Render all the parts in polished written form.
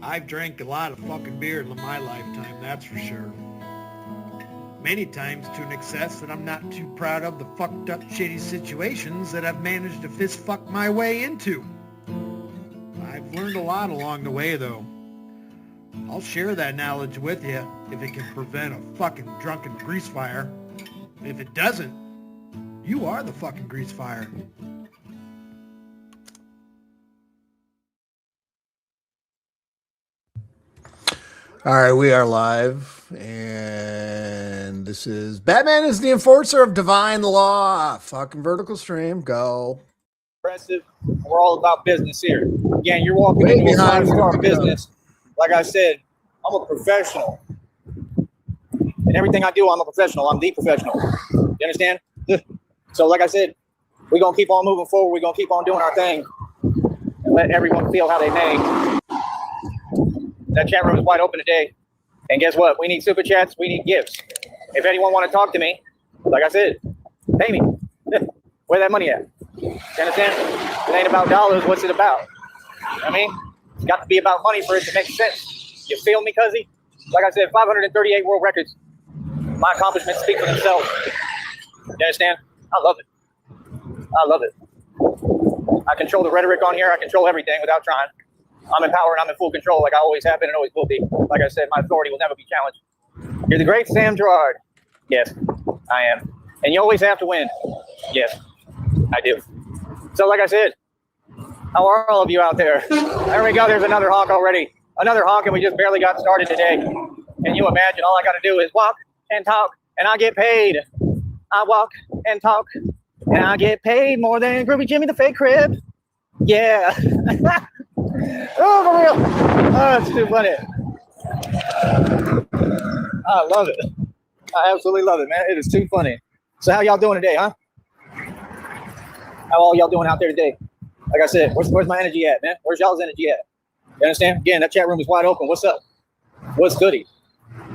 I've drank a lot of fucking beer in my lifetime, that's for sure. Many times to an excess that I'm not too proud of the fucked up shitty situations that I've managed to fist fuck my way into. I've learned a lot along the way though. I'll share that knowledge with you if it can prevent a fucking drunken grease fire. If it doesn't, you are the fucking grease fire. All right, we are live, and this is Batman is the enforcer of divine law. Fucking vertical stream, go. Impressive. We're all about business here. Again, you're walking into a five-star business. Like I said, I'm a professional. And everything I do, I'm a professional. I'm the professional. You understand? So like I said, we're going to keep on moving forward. We're going to keep on doing our thing and let everyone feel how they may. That chat room is wide open today. And guess what? We need super chats. We need gifts. If anyone want to talk to me, like I said, pay me. Where that money at? You understand? It ain't about dollars. What's it about? I mean, it's got to be about money for it to make sense. You feel me, cuzzy? Like I said, 538 world records. My accomplishments speak for themselves. You understand? I love it. I love it. I control the rhetoric on here. I control everything without trying. I'm empowered. I'm in full control like I always have been and always will be. Like I said, my authority will never be challenged. You're the great Sam Gerard. Yes, I am. And you always have to win. Yes, I do. So like I said, how are all of you out there? There we go. There's another honk already. Another honk, and we just barely got started today. Can you imagine? All I got to do is walk and talk, and I get paid. I walk and talk, and I get paid more than Groovy Jimmy the Fake Crib. Yeah. Oh, for real. Oh, it's too funny. I love it. I absolutely love it, man. It is too funny. So how y'all doing today, huh? How all y'all doing out there today? Like I said, where's my energy at, man? Where's y'all's energy at? You understand? Again, that chat room is wide open. What's up? What's goody?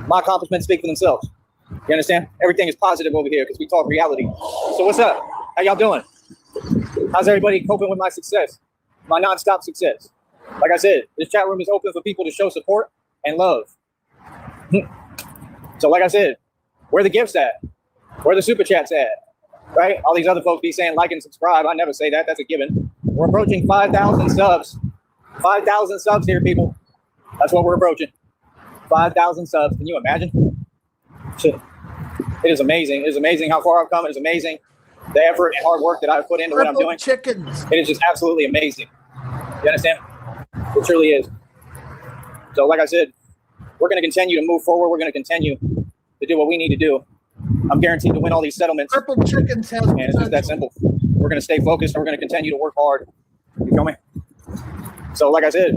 My accomplishments speak for themselves. You understand? Everything is positive over here because we talk reality. So what's up? How y'all doing? How's everybody coping with my success? My nonstop success? Like I said, this chat room is open for people to show support and love. So like I said, where the gifts at? Where the super chats at? Right? All these other folks be saying like and subscribe. I never say that. That's a given. We're approaching 5,000 subs. 5,000 subs here, people. That's what we're approaching. 5,000 subs. Can you imagine? Shit. It is amazing. It is amazing how far I've come. It is amazing the effort and hard work that I've put into what I'm doing. Chickens. It is just absolutely amazing. You understand? It truly is. So like I said, we're going to continue to move forward. We're going to continue to do what we need to do. I'm guaranteed to win all these settlements. Purple chickens has and it's just that simple. We're going to stay focused and we're going to continue to work hard. You feel me? So like I said,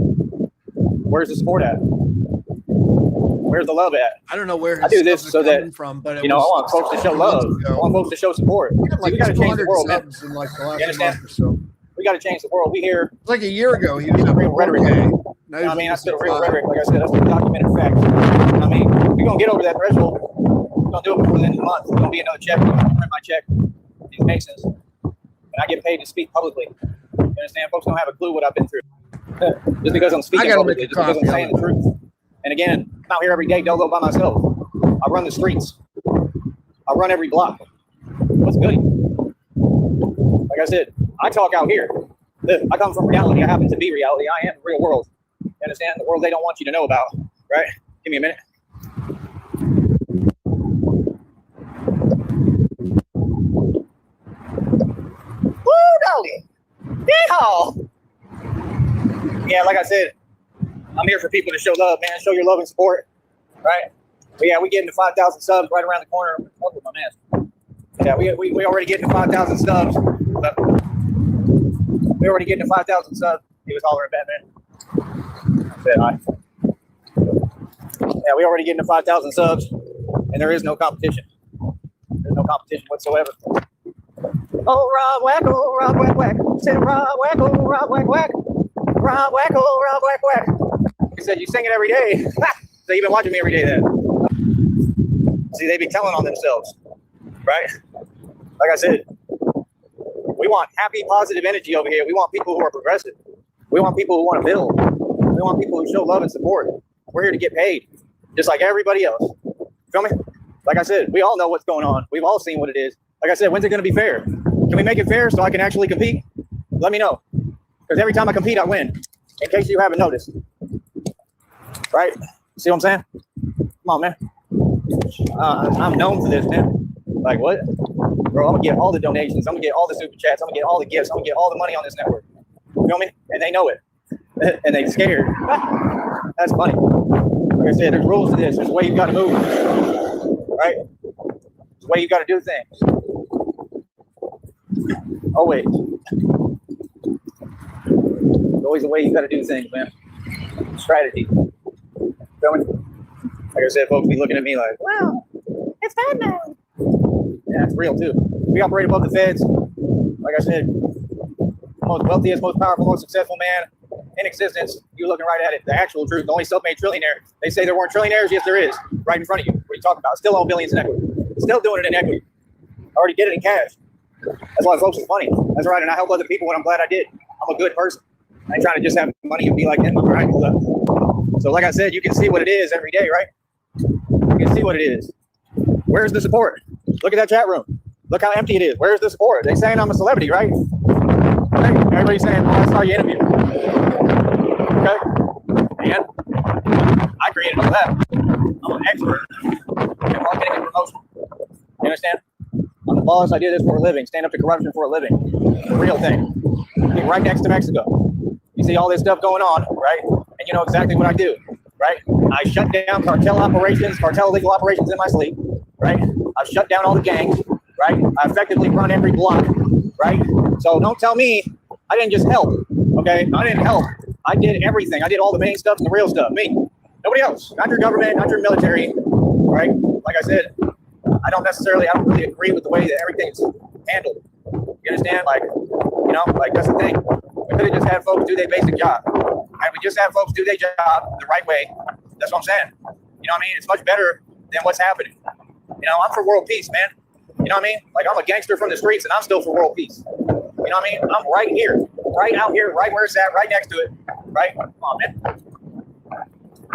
where's the support at? Where's the love at? I don't know where I do this so that from, but you know, I want folks to show love. I want folks to show support. Like we got to change the world, man. In like the last You understand? month or so. We got to change the world. We hear like a year ago. He was real rhetoric. I mean, that's the real rhetoric. Like I said, that's the documented facts. I mean, we're gonna get over that threshold. We're gonna do it before the end of the month. It's gonna be another check. I'm gonna print my check. These Masons, and I get paid to speak publicly. You understand? Folks don't have a clue what I've been through. Just because I'm speaking publicly, just because I'm saying the truth. And again, I'm out here every day, dolo by myself. I run the streets. I run every block. What's good? Like I said, I talk out here. I come from reality. I happen to be reality. I am the real world. You understand? The world they don't want you to know about, right? Give me a minute. Woo, doggy. Yeehaw. Yeah, like I said, I'm here for people to show love, man. Show your love and support, right? But yeah, we getting to 5,000 subs right around the corner. Up with my mask. Yeah, we already getting to 5,000 subs. But we already getting to 5,000 subs. He was hollering Batman. I said hi. Yeah, we already getting to 5,000 subs, and there is no competition. There's no competition whatsoever. Oh, Rob Wacko, Rob Whack Whack. Said Rob Wacko, Rob Whack Whack. Rob Wacko, Rob Whack Whack. He said, you sing it every day. So you've been watching me every day then. See, they be telling on themselves, right? Like I said, we want happy, positive energy over here. We want people who are progressive. We want people who want to build. We want people who show love and support. We're here to get paid, just like everybody else. Feel me? Like I said, we all know what's going on. We've all seen what it is. Like I said, when's it going to be fair? Can we make it fair so I can actually compete? Let me know. Because every time I compete, I win. In case you haven't noticed. Right? See what I'm saying? Come on, man. I'm known for this, man. Like, what? Bro, I'm going to get all the donations. I'm going to get all the super chats. I'm going to get all the gifts. I'm going to get all the money on this network. You feel me? And they know it. And they scared. That's funny. Like I said, there's rules to this. There's a way you got to move. Right? There's a way you got to do things. Oh, wait. There's always a way you got to do things, man. Strategy. Feel me? Like I said, folks be looking at me like, wow, it's Batman. Yeah, it's real, too. We operate above the feds. Like I said, most wealthiest, most powerful, most successful man in existence. You're looking right at it. The actual truth. The only self-made trillionaire. They say there weren't trillionaires. Yes, there is. Right in front of you. What are you talking about? Still own billions in equity. Still doing it in equity. Already did it in cash. That's why folks are funny. That's right. And I help other people when I'm glad I did. I'm a good person. I ain't trying to just have money and be like them. All right. So like I said, you can see what it is every day, right? You can see what it is. Where's the support? Look at that chat room. Look how empty it is. Where's the support? They saying I'm a celebrity, right? Hey, everybody's saying, oh, I saw you interview. Okay. And I created all that. I'm an expert in marketing and promotion. You understand? I'm the boss. I do this for a living. Stand up to corruption for a living. The real thing. Being right next to Mexico. You see all this stuff going on, right? And you know exactly what I do, right? I shut down cartel operations, cartel legal operations in my sleep, right? I've shut down all the gangs, right? I effectively run every block, right? So don't tell me I didn't just help, okay? I didn't help. I did everything. I did all the main stuff and the real stuff. Me. Nobody else. Not your government, not your military, right? Like I said, I don't really agree with the way that everything's handled. You understand? Like, you know, like that's the thing. We could have just had folks do their basic job. And we just have folks do their job the right way. That's what I'm saying. You know what I mean? It's much better than what's happening. You know, I'm for world peace, man. You know what I mean? Like, I'm a gangster from the streets, and I'm still for world peace. You know what I mean? I'm right here, right out here, right where it's at, right next to it. Right? Come on, man.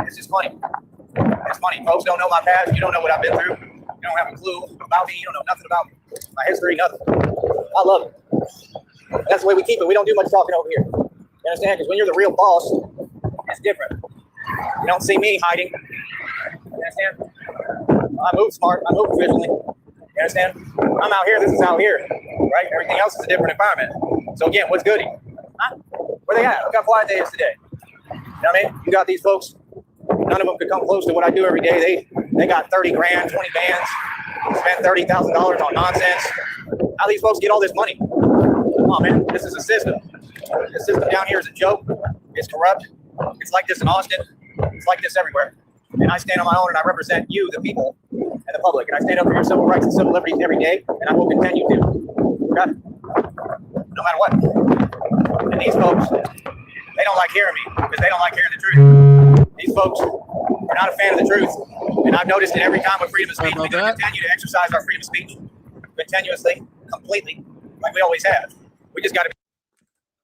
It's just funny. It's funny. Folks don't know my past. You don't know what I've been through. You don't have a clue about me. You don't know nothing about my history, nothing. I love it. That's the way we keep it. We don't do much talking over here. You understand? Because when you're the real boss, it's different. You don't see me hiding. You understand? I move smart. I move efficiently. You understand? I'm out here. This is out here. Right? Everything else is a different environment. So again, what's goody? Huh? Where they at? Look how quiet they is today. You know what I mean? You got these folks. None of them could come close to what I do every day. They got 30 grand, 20 bands, spend $30,000 on nonsense. How these folks get all this money? Come on, man. This is a system. The system down here is a joke. It's corrupt. It's like this in Austin. It's like this everywhere. And I stand on my own and I represent you, the people, and the public. And I stand up for your civil rights and civil liberties every day, and I will continue to. Okay? No matter what. And these folks, they don't like hearing me because they don't like hearing the truth. These folks are not a fan of the truth. And I've noticed it every time with freedom of speech. We're going to continue to exercise our freedom of speech continuously, completely, like we always have. We just got to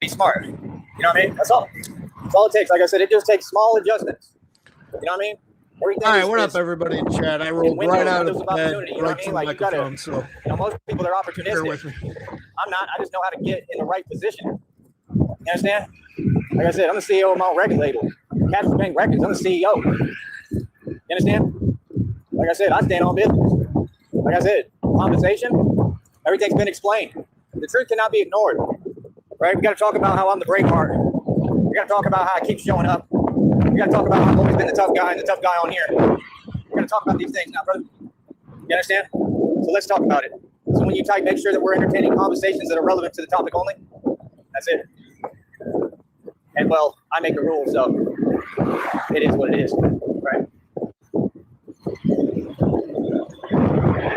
be smart. You know what I mean? That's all. That's all it takes. Like I said, it just takes small adjustments. You know what I mean? Everything all right, what up, everybody in chat? I rolled right out of bed, right to the microphone. So, most people, they're opportunistic. I'm not. I just know how to get in the right position. You understand? Like I said, I'm the CEO of my own record label, Cashapp Bank Records. I'm the CEO. You understand? Like I said, I stand on business. Like I said, compensation, everything's been explained. The truth cannot be ignored. Right? We got to talk about how I'm the brave heart. We got to talk about how I keep showing up. We got to talk about how I've always been the tough guy and the tough guy on here. We got to talk about these things now, brother. You understand? So let's talk about it. So when you type, make sure that we're entertaining conversations that are relevant to the topic only. That's it. And well, I make the rules, so it is what it is, right?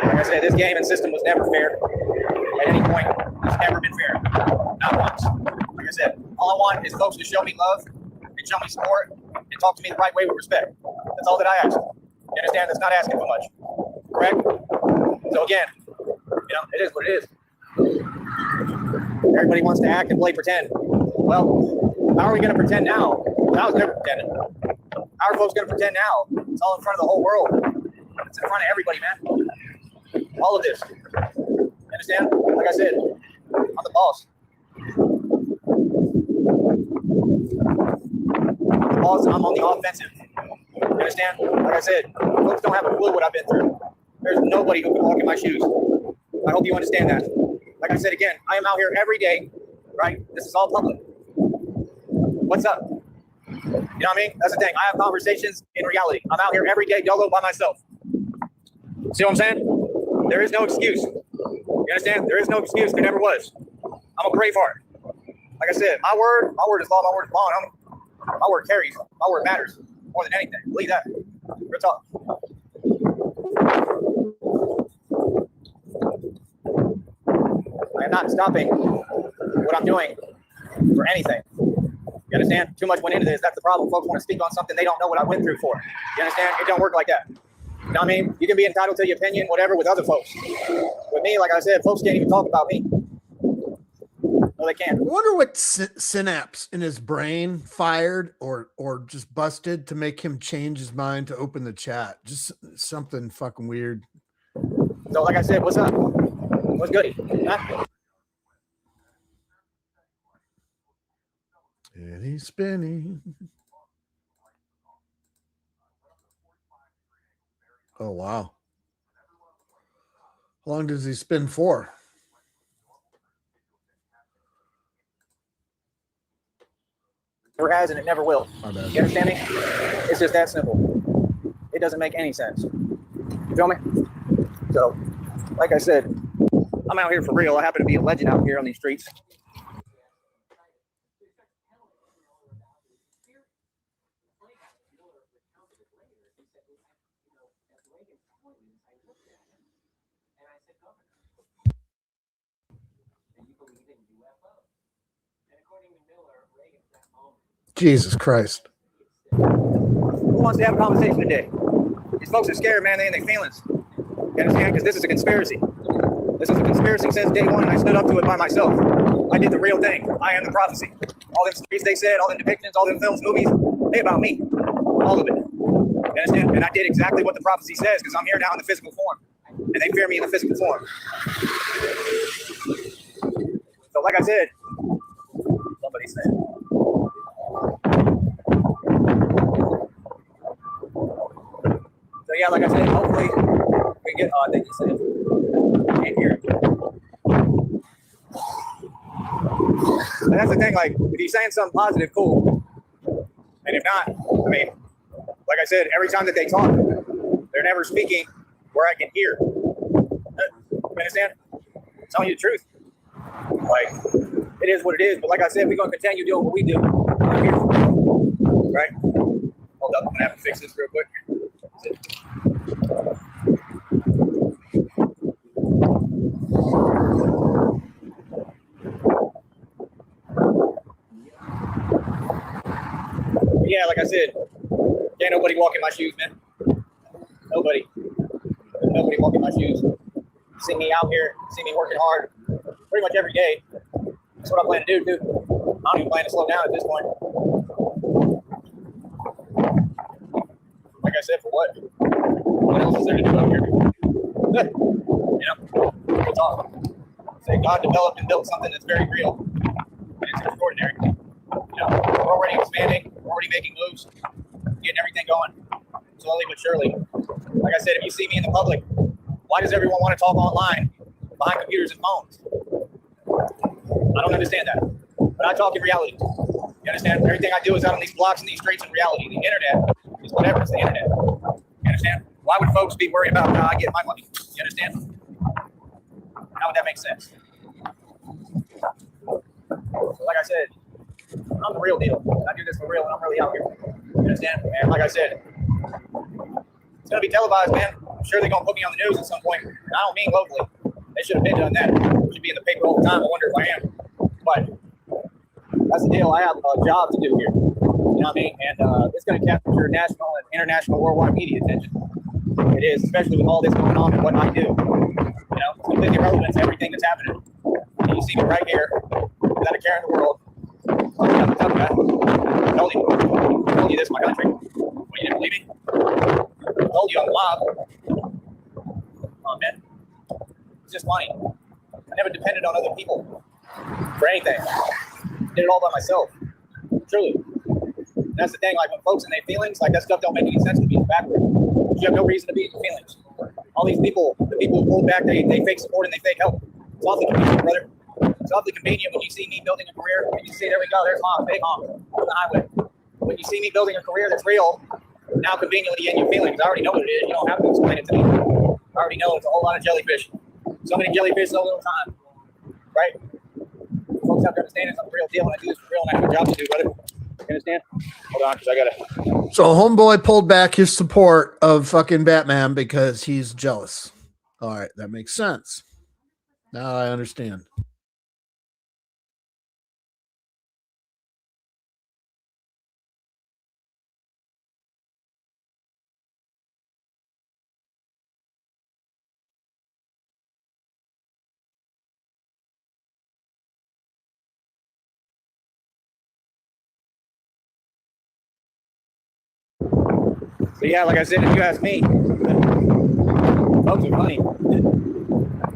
Like I said, this game and system was never fair. At any point, it's never been fair. Not once. Like I said, all I want is folks to show me love and show me support and talk to me the right way with respect. That's all that I ask. You understand? That's not asking for much. Correct? So again, you know, it is what it is. Everybody wants to act and play pretend. Well, how are we going to pretend now I was never pretending. How are folks going to pretend now? It's all in front of the whole world. It's in front of everybody, man. All of this. You understand? Like I said, I'm the boss. I'm the boss, and I'm on the offensive. You understand? Like I said, folks don't have a clue what I've been through. There's nobody who can walk in my shoes. I hope you understand that. Like I said again, I am out here every day, right? This is all public. What's up? You know what I mean? That's the thing. I have conversations in reality. I'm out here every day, YOLO by myself. See what I'm saying? There is no excuse. You understand? There is no excuse. There never was. I'm a braveheart. Like I said, my word is law, my word is bond. My word carries. My word matters more than anything. Believe that. Real talk. I am not stopping what I'm doing for anything. You understand? Too much went into this. That's the problem. Folks want to speak on something they don't know what I went through for. You understand? It don't work like that. You know what I mean? You can be entitled to your opinion, whatever, with other folks. With me, like I said, folks can't even talk about me. No, they can't. I wonder what synapse in his brain fired or just busted to make him change his mind to open the chat. Just something fucking weird. So, like I said, what's up? What's goody? Huh? And he's spinning. Oh, wow. How long does he spin for? Never has and it never will. You understand me? It's just that simple. It doesn't make any sense. You feel me? So, like I said, I'm out here for real. I happen to be a legend out here on these streets. Jesus Christ. Who wants to have a conversation today? These folks are scared, man. They in their feelings. You understand? Because this is a conspiracy. This is a conspiracy since day one, and I stood up to it by myself. I did the real thing. I am the prophecy. All them streets they said, all them depictions, all them films, movies, they about me. All of it. You understand? And I did exactly what the prophecy says because I'm here now in the physical form. And they fear me in the physical form. So like I said, somebody said. So yeah, like I said, hopefully we get, I think you said, can't hear it. And that's the thing, like, if he's saying something positive, cool. And if not, I mean, like I said, every time that they talk, they're never speaking where I can hear. You understand? I'm telling you the truth. Like, it is what it is. But like I said, we're going to continue doing what we do. I'm here for it. Right? Hold up. I'm going to have to fix this real quick. Yeah, like I said, can't nobody walk in my shoes, man. Nobody. Nobody walk in my shoes. See me out here, see me working hard pretty much every day. That's what I plan to do, too. I don't even plan to slow down at this point. Like I said, for what? What else is there to do out here? Good. You know, we'll talk. Say God developed and built something that's very real. And it's extraordinary. You know, we're already expanding. We're already making moves. Getting everything going. Slowly but surely. Like I said, if you see me in the public, why does everyone want to talk online behind computers and phones? I don't understand that. But I talk in reality. You understand? Everything I do is out on these blocks and these streets in reality. The internet is whatever. It's the internet. You understand? Why would folks be worried about how I get my money? You understand? How would that make sense? Like I said, I'm the real deal. I do this for real and I'm really out here. You understand? And like I said, it's going to be televised, man. I'm sure they're going to put me on the news at some point. And I don't mean locally. They should have been done that. It should be in the paper all the time. I wonder if I am. But that's the deal. I have a job to do here. You know what I mean? And it's going to capture national and international worldwide media attention. It is, especially with all this going on and what I do. You know, it's completely irrelevant to everything that's happening. And you see me right here, without a care in the world. I'm the tough guy. Totally. told you this in my country. Well, you didn't believe me? I told you on the live. Oh, man. It's just funny. I never depended on other people for anything. Did it all by myself. Truly. And that's the thing, like when folks in their feelings, like that stuff don't make any sense to me. It's backwards. You have no reason to be in your feelings. All these people, the people who pull back, they fake support and they fake help. It's awfully convenient, brother. It's awfully convenient when you see me building a career and you see, there we go, there's mom, big mom on the highway. When you see me building a career that's real, now conveniently in your feelings, I already know what it is. You don't have to explain it to me. I already know it's a whole lot of jellyfish. So many jellyfish, so little time. Right? Folks have to understand it's a real deal when I do this for real and I have a job to do, brother. You understand? Hold on, because I gotta. So homeboy pulled back his support of fucking Batman because he's jealous. All right, that makes sense. Now I understand. So yeah, like I said, if you ask me, folks are funny.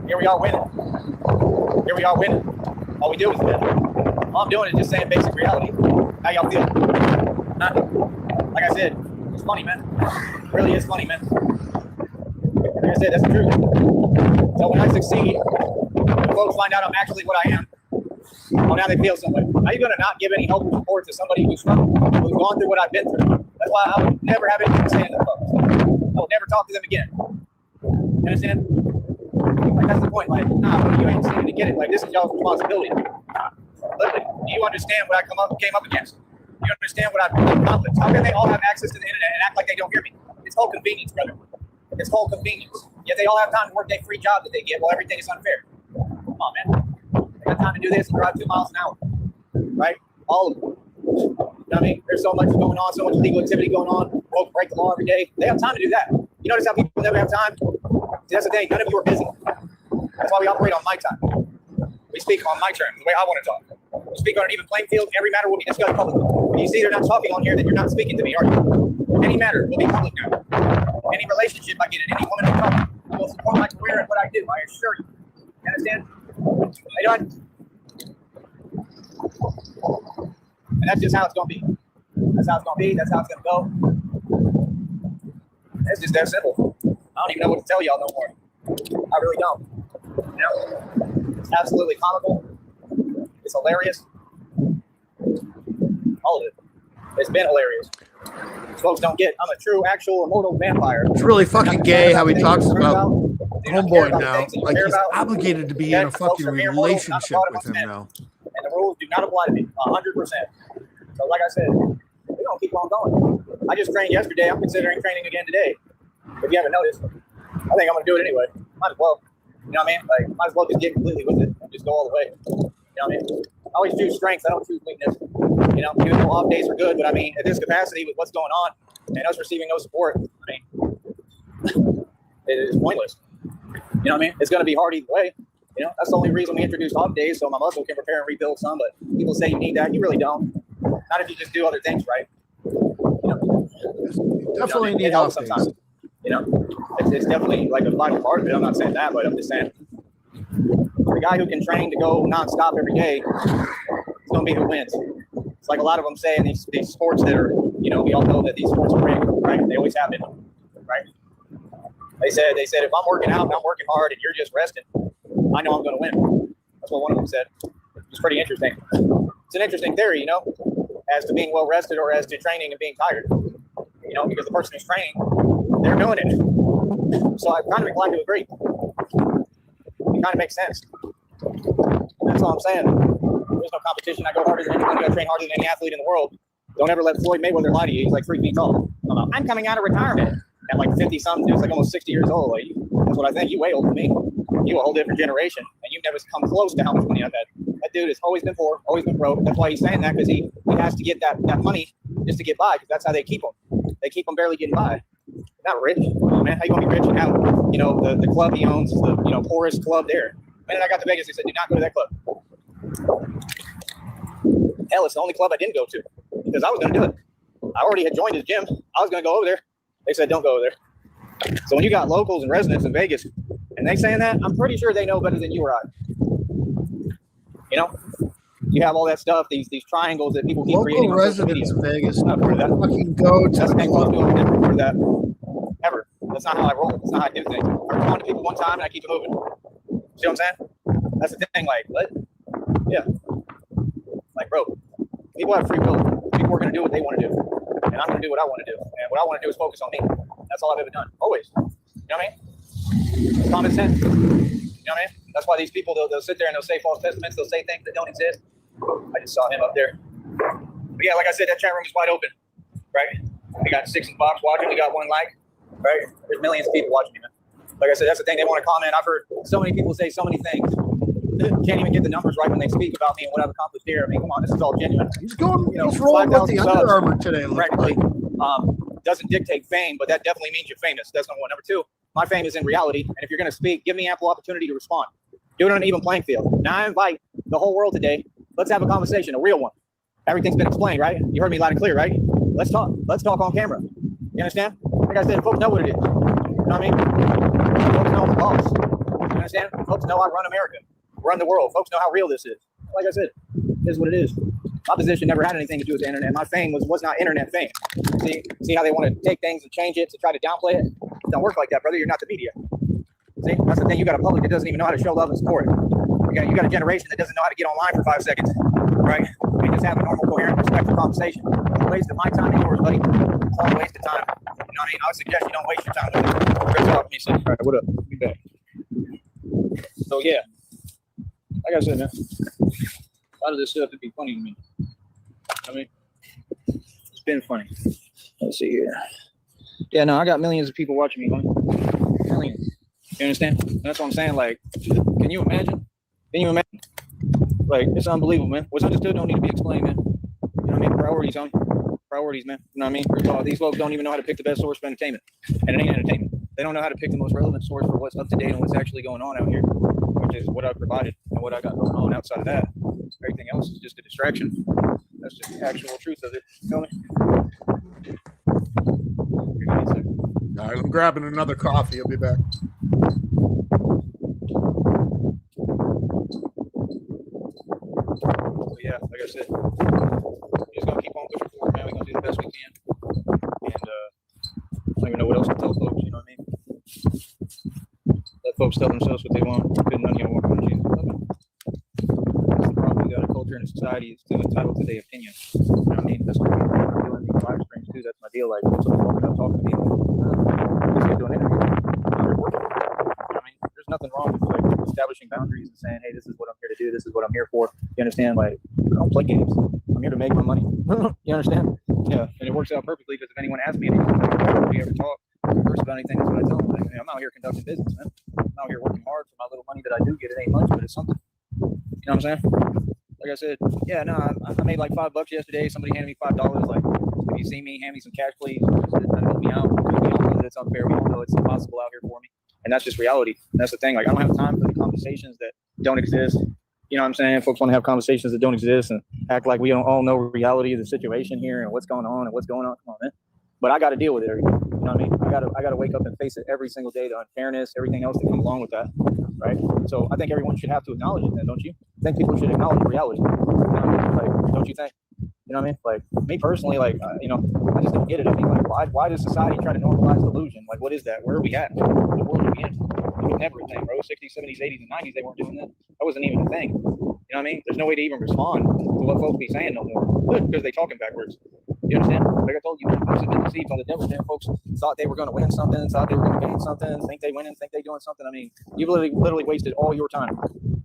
Here we are winning. Here we are winning. All we do is win. All I'm doing is just saying basic reality. How y'all feel? Like I said, it's funny, man. It really is funny, man. Like I said, that's the truth. So when I succeed, when folks find out I'm actually what I am, oh, now they feel some way. Are you going to not give any help or support to somebody who's gone through what I've been through? That's why I would never have anything to say to them folks. I would never talk to them again. You understand? Like, that's the point. Like, nah, you ain't seeming to get it. Like, this is y'all's responsibility. Literally, do you understand what I came up against? Do you understand what I've accomplished? How can they all have access to the internet and act like they don't hear me? It's called convenience, brother. It's called convenience. Yet they all have time to work their free job that they get while everything is unfair. Come on, man. They got time to do this and drive 2 miles an hour. Right? All of them. You know what I mean? There's so much going on, so much illegal activity going on. Folks break the law every day. They have time to do that. You notice how people never have time? See, that's the thing. None of you are busy. That's why we operate on my time. We speak on my terms, the way I want to talk. We speak on an even playing field. Every matter will be discussed publicly. When you see they're not talking on here, then you're not speaking to me, are you? Any matter will be public now. Any relationship I get in, any woman I talk to, will support my career and what I do. I assure you. You understand? How you doing? And that's just how it's going to be. That's how it's going to be. That's how it's going to go. It's just that simple. I don't even know what to tell y'all no more. I really don't. You know? It's absolutely comical. It's hilarious. All of it. It's been hilarious. Folks don't get, I'm a true, actual, immortal vampire. It's really fucking gay how he talks about homeboy now. Like he's obligated to be in a fucking relationship with him now. And the rules do not apply to me 100%. So like I said, we're going to keep on going. I just trained yesterday. I'm considering training again today. If you haven't noticed, I think I'm going to do it anyway. Might as well. You know what I mean? Like, might as well just get completely with it and just go all the way. You know what I mean? I always choose strength. I don't choose weakness. You know, even though off days are good, but I mean, at this capacity with what's going on and us receiving no support, I mean, it is pointless. You know what I mean? It's going to be hard either way. You know, that's the only reason we introduced off days, so my muscle can repair and rebuild some, but people say you need that. You really don't. Not if you just do other things right. You know, definitely need off days. You know, it's definitely like a vital part of it. I'm not saying that, but I'm just saying the guy who can train to go nonstop every day is going to be who wins. It's like a lot of them say in these sports that are, you know, we all know that these sports are rigged, right? They always have been, right? They said if I'm working out and I'm working hard and you're just resting, I know I'm going to win. That's what one of them said. It's pretty interesting. It's an interesting theory, you know, as to being well rested or as to training and being tired. You know, because the person who's training, they're doing it. So I'm kind of inclined to agree. It kind of makes sense. That's all I'm saying. There's no competition. I go harder than anybody. I train harder than any athlete in the world. Don't ever let Floyd Mayweather lie to you. He's like 3 feet tall. I'm coming out of retirement at like 50-something. Dude's like almost 60 years old. Like, that's what I think. You way older than me. You a whole different generation, and you've never come close to how much money I've had. That dude has always been poor, always been broke. That's why he's saying that, because he has to get that money just to get by, because that's how they keep him. They keep him barely getting by. Not rich, man. How you gonna be rich and have, you know, the club he owns is the, you know, poorest club there. And then I got to Vegas. He said, do not go to that club. Hell, it's the only club I didn't go to because I was gonna do it. I already had joined his gym. I was going to go over there. They said, don't go over there. So when you got locals and residents in Vegas and they saying that, I'm pretty sure they know better than you or I. You know, you have all that stuff, these triangles that people keep creating on social media. Residents in Vegas fucking go to that's the thing. Most people never heard of that ever. That's not how I roll. That's not how I do things. I respond to people one time and I keep it moving. See what I'm saying? That's the thing. Like, what? Yeah. Like, bro, people have free will. People are going to do what they want to do. And I'm going to do what I want to do. And what I want to do is focus on me. That's all I've ever done. Always. You know what I mean? It's common sense. You know what I mean? That's why these people, they'll sit there and they'll say false testaments. They'll say things that don't exist. I just saw him up there. But yeah, like I said, that chat room is wide open. Right? We got 6 in the box watching. We got 1 like. Right? There's millions of people watching me, man. Like I said, that's the thing. They want to comment. I've heard so many people say so many things. Can't even get the numbers right when they speak about me and what I've accomplished here. I mean, come on, this is all genuine. He's going, he's rolling with the Under Armour today. Practically, doesn't dictate fame, but that definitely means you're famous. That's number one. Number two, my fame is in reality. And if you're going to speak, give me ample opportunity to respond. Do it on an even playing field. Now I invite the whole world today. Let's have a conversation, a real one. Everything's been explained, right? You heard me loud and clear, right? Let's talk. Let's talk on camera. You understand? Like I said, folks know what it is. You know what I mean? Folks know I'm the boss. You understand? Folks know I run America, run the world. Folks know how real this is. Like I said, this is what it is. My position never had anything to do with the internet. My fame was not internet fame. See how they want to take things and change it to try to downplay it? It don't work like that, brother. You're not the media. See, that's the thing. You got a public that doesn't even know how to show love and support. You got a generation that doesn't know how to get online for 5 seconds, right? We just have a normal, coherent, respectful conversation. It's a waste of my time and yours, buddy. It's all a waste of time. You know what I mean? I would suggest you don't waste your time with it. Chris, talk to me, son. All right, what up? Be back. So yeah, like I said, man, a lot of this stuff would be funny to me. I mean, it's been funny. Let's see here. Yeah, no, I got millions of people watching me, homie. Millions. You understand? That's what I'm saying. Like, can you imagine? Can you imagine? Like, it's unbelievable, man. What's understood don't need to be explained, man. You know what I mean? Priorities, homie. Priorities, man. You know what I mean? First of all, these folks don't even know how to pick the best source for entertainment. And it ain't entertainment. They don't know how to pick the most relevant source for what's up to date and what's actually going on out here, which is what I've provided and what I got going on outside of that. Everything else is just a distraction. That's just the actual truth of it. You know me? All right, I'm grabbing another coffee. I'll be back. But yeah, like I said, we're just gonna keep on pushing forward, man. We're gonna do the best we can. And I don't even know what else to tell folks, you know what I mean? Let folks tell themselves what they want. Good none of y'all want to change nothing. That's the problem. We got a culture and a society is still entitled to their opinion. You know what I mean? That's what I'm doing these live streams too. That's my deal. Like, folks are walking up talking to people. Just doing interviews. I mean, there's nothing wrong with like establishing boundaries and saying, hey, this is what I'm here to do. This is what I'm here for. You understand? Like, I don't play games. I'm here to make my money. You understand? Yeah. And it works out perfectly because if anyone asks me anything, if we ever talk first about anything, that's what I tell them. Like, hey, I'm out here conducting business, man. I'm out here working hard for my little money that I do get. It ain't much, but it's something. You know what I'm saying? Like I said, yeah, no, I made like $5 yesterday. Somebody handed me $5. Like, if you see me, hand me some cash, please. That help me out. We all know that it's unfair. We all know it's impossible out here for me. And that's just reality. And that's the thing. Like, I don't have time for the conversations that don't exist. You know what I'm saying? Folks want to have conversations that don't exist and act like we don't all know reality of the situation here and what's going on and what's going on. Come on, man. But I got to deal with it. You know what I mean? I got to wake up and face it every single day. The unfairness, everything else that comes along with that, right? So I think everyone should have to acknowledge it, then, don't you? I think people should acknowledge reality. You know what I mean? Like, don't you think? You know what I mean? Like, me personally, like, you know, I just don't get it. I mean, like, why does society try to normalize delusion? Like, what is that? Where are we at? What world are we in? It was never a thing, bro. 60s, 70s, 80s, and 90s, they weren't doing that. That wasn't even a thing. You know what I mean? There's no way to even respond to what folks be saying no more because they talking backwards. You understand? Like I told you, folks have been deceived by the devil. Then folks thought they were going to win something, thought they were going to gain something, think they winning, think they doing something. I mean, you've literally wasted all your time,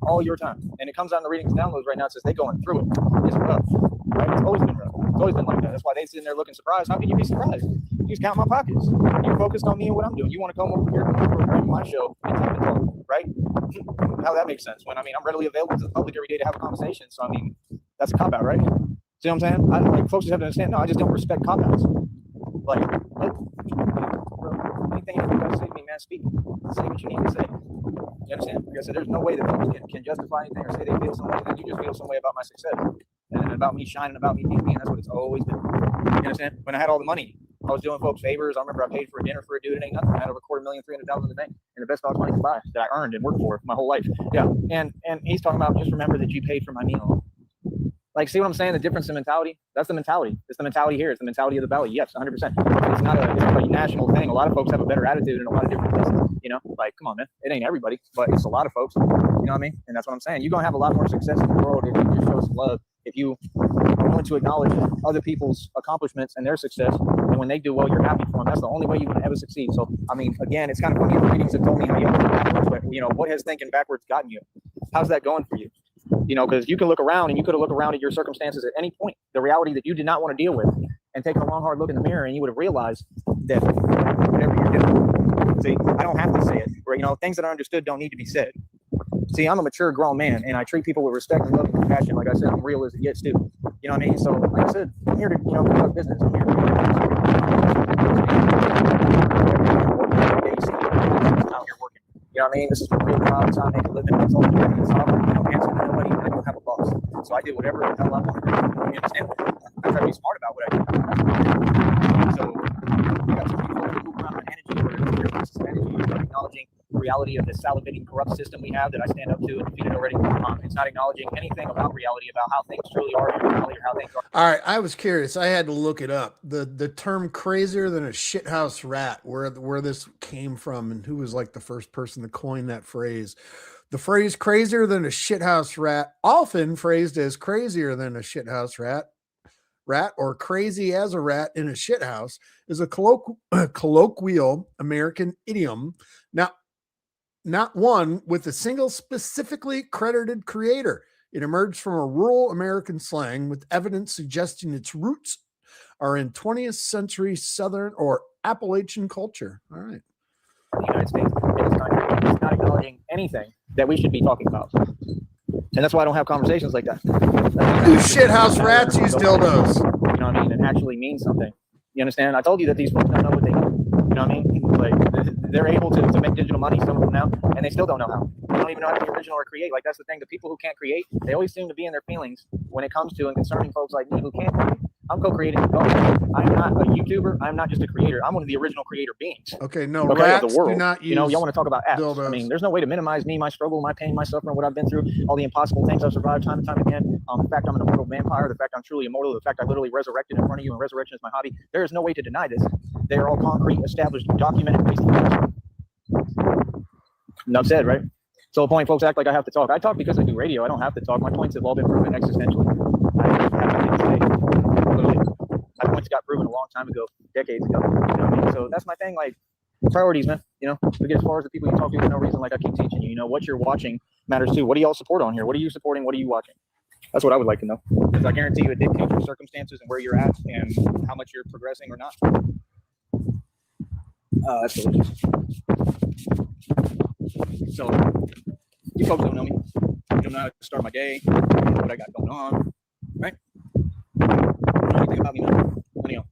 and it comes out in the readings and downloads right now. It says they going through it. It's rough, right? It's always been rough. It's always been like that. That's why they sitting there looking surprised. How can you be surprised? You just count my pockets. You're focused on me and what I'm doing. You want to come over here and my show and type and talk, right? How that makes sense? When I mean, I'm readily available to the public every day to have a conversation. So I mean, that's a cop out, right? See what I'm saying? Like, folks just have to understand. No, I just don't respect cop outs. Like, anything you got to say to me, man, speak. Say what you need to say. You understand? Like I said, there's no way that folks can justify anything or say they feel some way. Then you just feel some way about my success and about me shining, about me being me. And that's what it's always been. You understand? When I had all the money, I was doing folks favors. I remember I paid for a dinner for a dude. It ain't nothing. I had over $250,000, $300,000 a day, and the best dog money to buy that I earned and worked for my whole life. Yeah, and he's talking about just remember that you paid for my meal. Like, see what I'm saying? The difference in mentality. That's the mentality. It's the mentality here. It's the mentality of the valley. Yes, 100%. It's not a national thing. A lot of folks have a better attitude in a lot of different places. You know, like, come on, man. It ain't everybody, but it's a lot of folks. You know what I mean? And that's what I'm saying. You're gonna have a lot more success in the world if you just show some love. If you are willing to acknowledge other people's accomplishments and their success, and when they do well, you're happy for them. That's the only way you can ever succeed. So, I mean, again, it's kind of funny. Readings have told me how you have to think backwards, but you know, what has thinking backwards gotten you? How's that going for you? You know, because you can look around and you could have looked around at your circumstances at any point, the reality that you did not want to deal with, and taken a long, hard look in the mirror, and you would have realized that whatever you're doing, see, I don't have to say it, or, you know, things that are understood don't need to be said. See, I'm a mature, grown man, and I treat people with respect and love and compassion. Like I said, I'm real as it gets, too. You know what I mean? So, like I said, I'm here to, you know, conduct business. I'm here to out here working. You know what I mean? This is a real job. It's how I make a living. It's all independent. I don't answer to nobody. I don't have a boss. So I do whatever the hell I want to do. You understand? I try to be smart about what I do. So I got some people who move around my energy, where there's energy, acknowledging the reality of the salivating, corrupt system we have that I stand up to and defeated already. It's not acknowledging anything about reality, about how things truly are, or how things are. All right, I was curious. I had to look it up. The term "crazier than a shithouse rat," where this came from, and who was like the first person to coin that phrase. The phrase "crazier than a shithouse rat," often phrased as "crazier than a shithouse rat," or "crazy as a rat in a shithouse," is a colloquial American idiom. Now, not one with a single specifically credited creator. It emerged from a rural American slang with evidence suggesting its roots are in 20th century Southern or Appalachian culture. All right. The United States in this country is not acknowledging anything that we should be talking about. And that's why I don't have conversations like that. You shithouse rats use dildos. You know what I mean? And actually mean something. You understand? I told you that these folks don't know what they do. You know what I mean? Like, they're able to make digital money, some of them now, and they still don't know how. They don't even know how to be original or create. Like, that's the thing. The people who can't create, they always seem to be in their feelings when it comes to and concerning folks like me who can't create. I'm co-creating with God. I'm not a YouTuber. I'm not just a creator. I'm one of the original creator beings. Okay, no, rats the world. Do not use, you know, y'all want to talk about apps. dildos. I mean, there's no way to minimize me, my struggle, my pain, my suffering, what I've been through, all the impossible things I've survived time and time again. The fact I'm an immortal vampire, the fact I'm truly immortal, the fact I literally resurrected in front of you, and resurrection is my hobby. There is no way to deny this. They are all concrete, established, documented, based on. Enough said, right? So the point, folks act like I have to talk. I talk because I do radio. I don't have to talk. My points have all been proven existentially. I don't have anything to say. Literally. My points got proven a long time ago, decades ago. You know what I mean? So that's my thing. Like, priorities, man. You know, we get as far as the people you talk to for no reason, like I keep teaching you. You know, what you're watching matters too. What do y'all support on here? What are you supporting? What are you watching? That's what I would like to know. Because I guarantee you it dictates your circumstances and where you're at and how much you're progressing or not. That's delicious. So, you folks don't know me. You don't know how to start my day, what I got going on, right? You don't know anything about me now. Anyhow.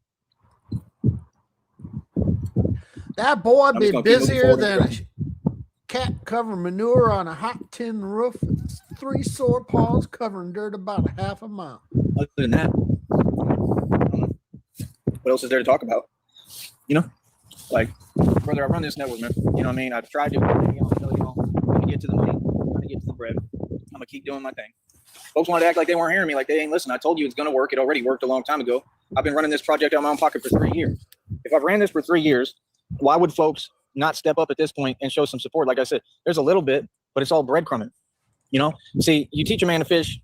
That boy be busier than a cat covering manure on a hot tin roof with 3 sore paws covering dirt about a half a mile. Other than that, what else is there to talk about? You know, like, brother, I run this network, man. You know what I mean? I've tried to, I'm gonna get to the money, I'm gonna get to the bread. I'm gonna keep doing my thing. Folks want to act like they weren't hearing me, like they ain't listening. I told you it's gonna work. It already worked a long time ago. I've been running this project out of my own pocket for 3 years. If I've ran this for 3 years, why would folks not step up at this point and show some support? Like I said, there's a little bit, but it's all breadcrumbing. You know, see, you teach a man to fish.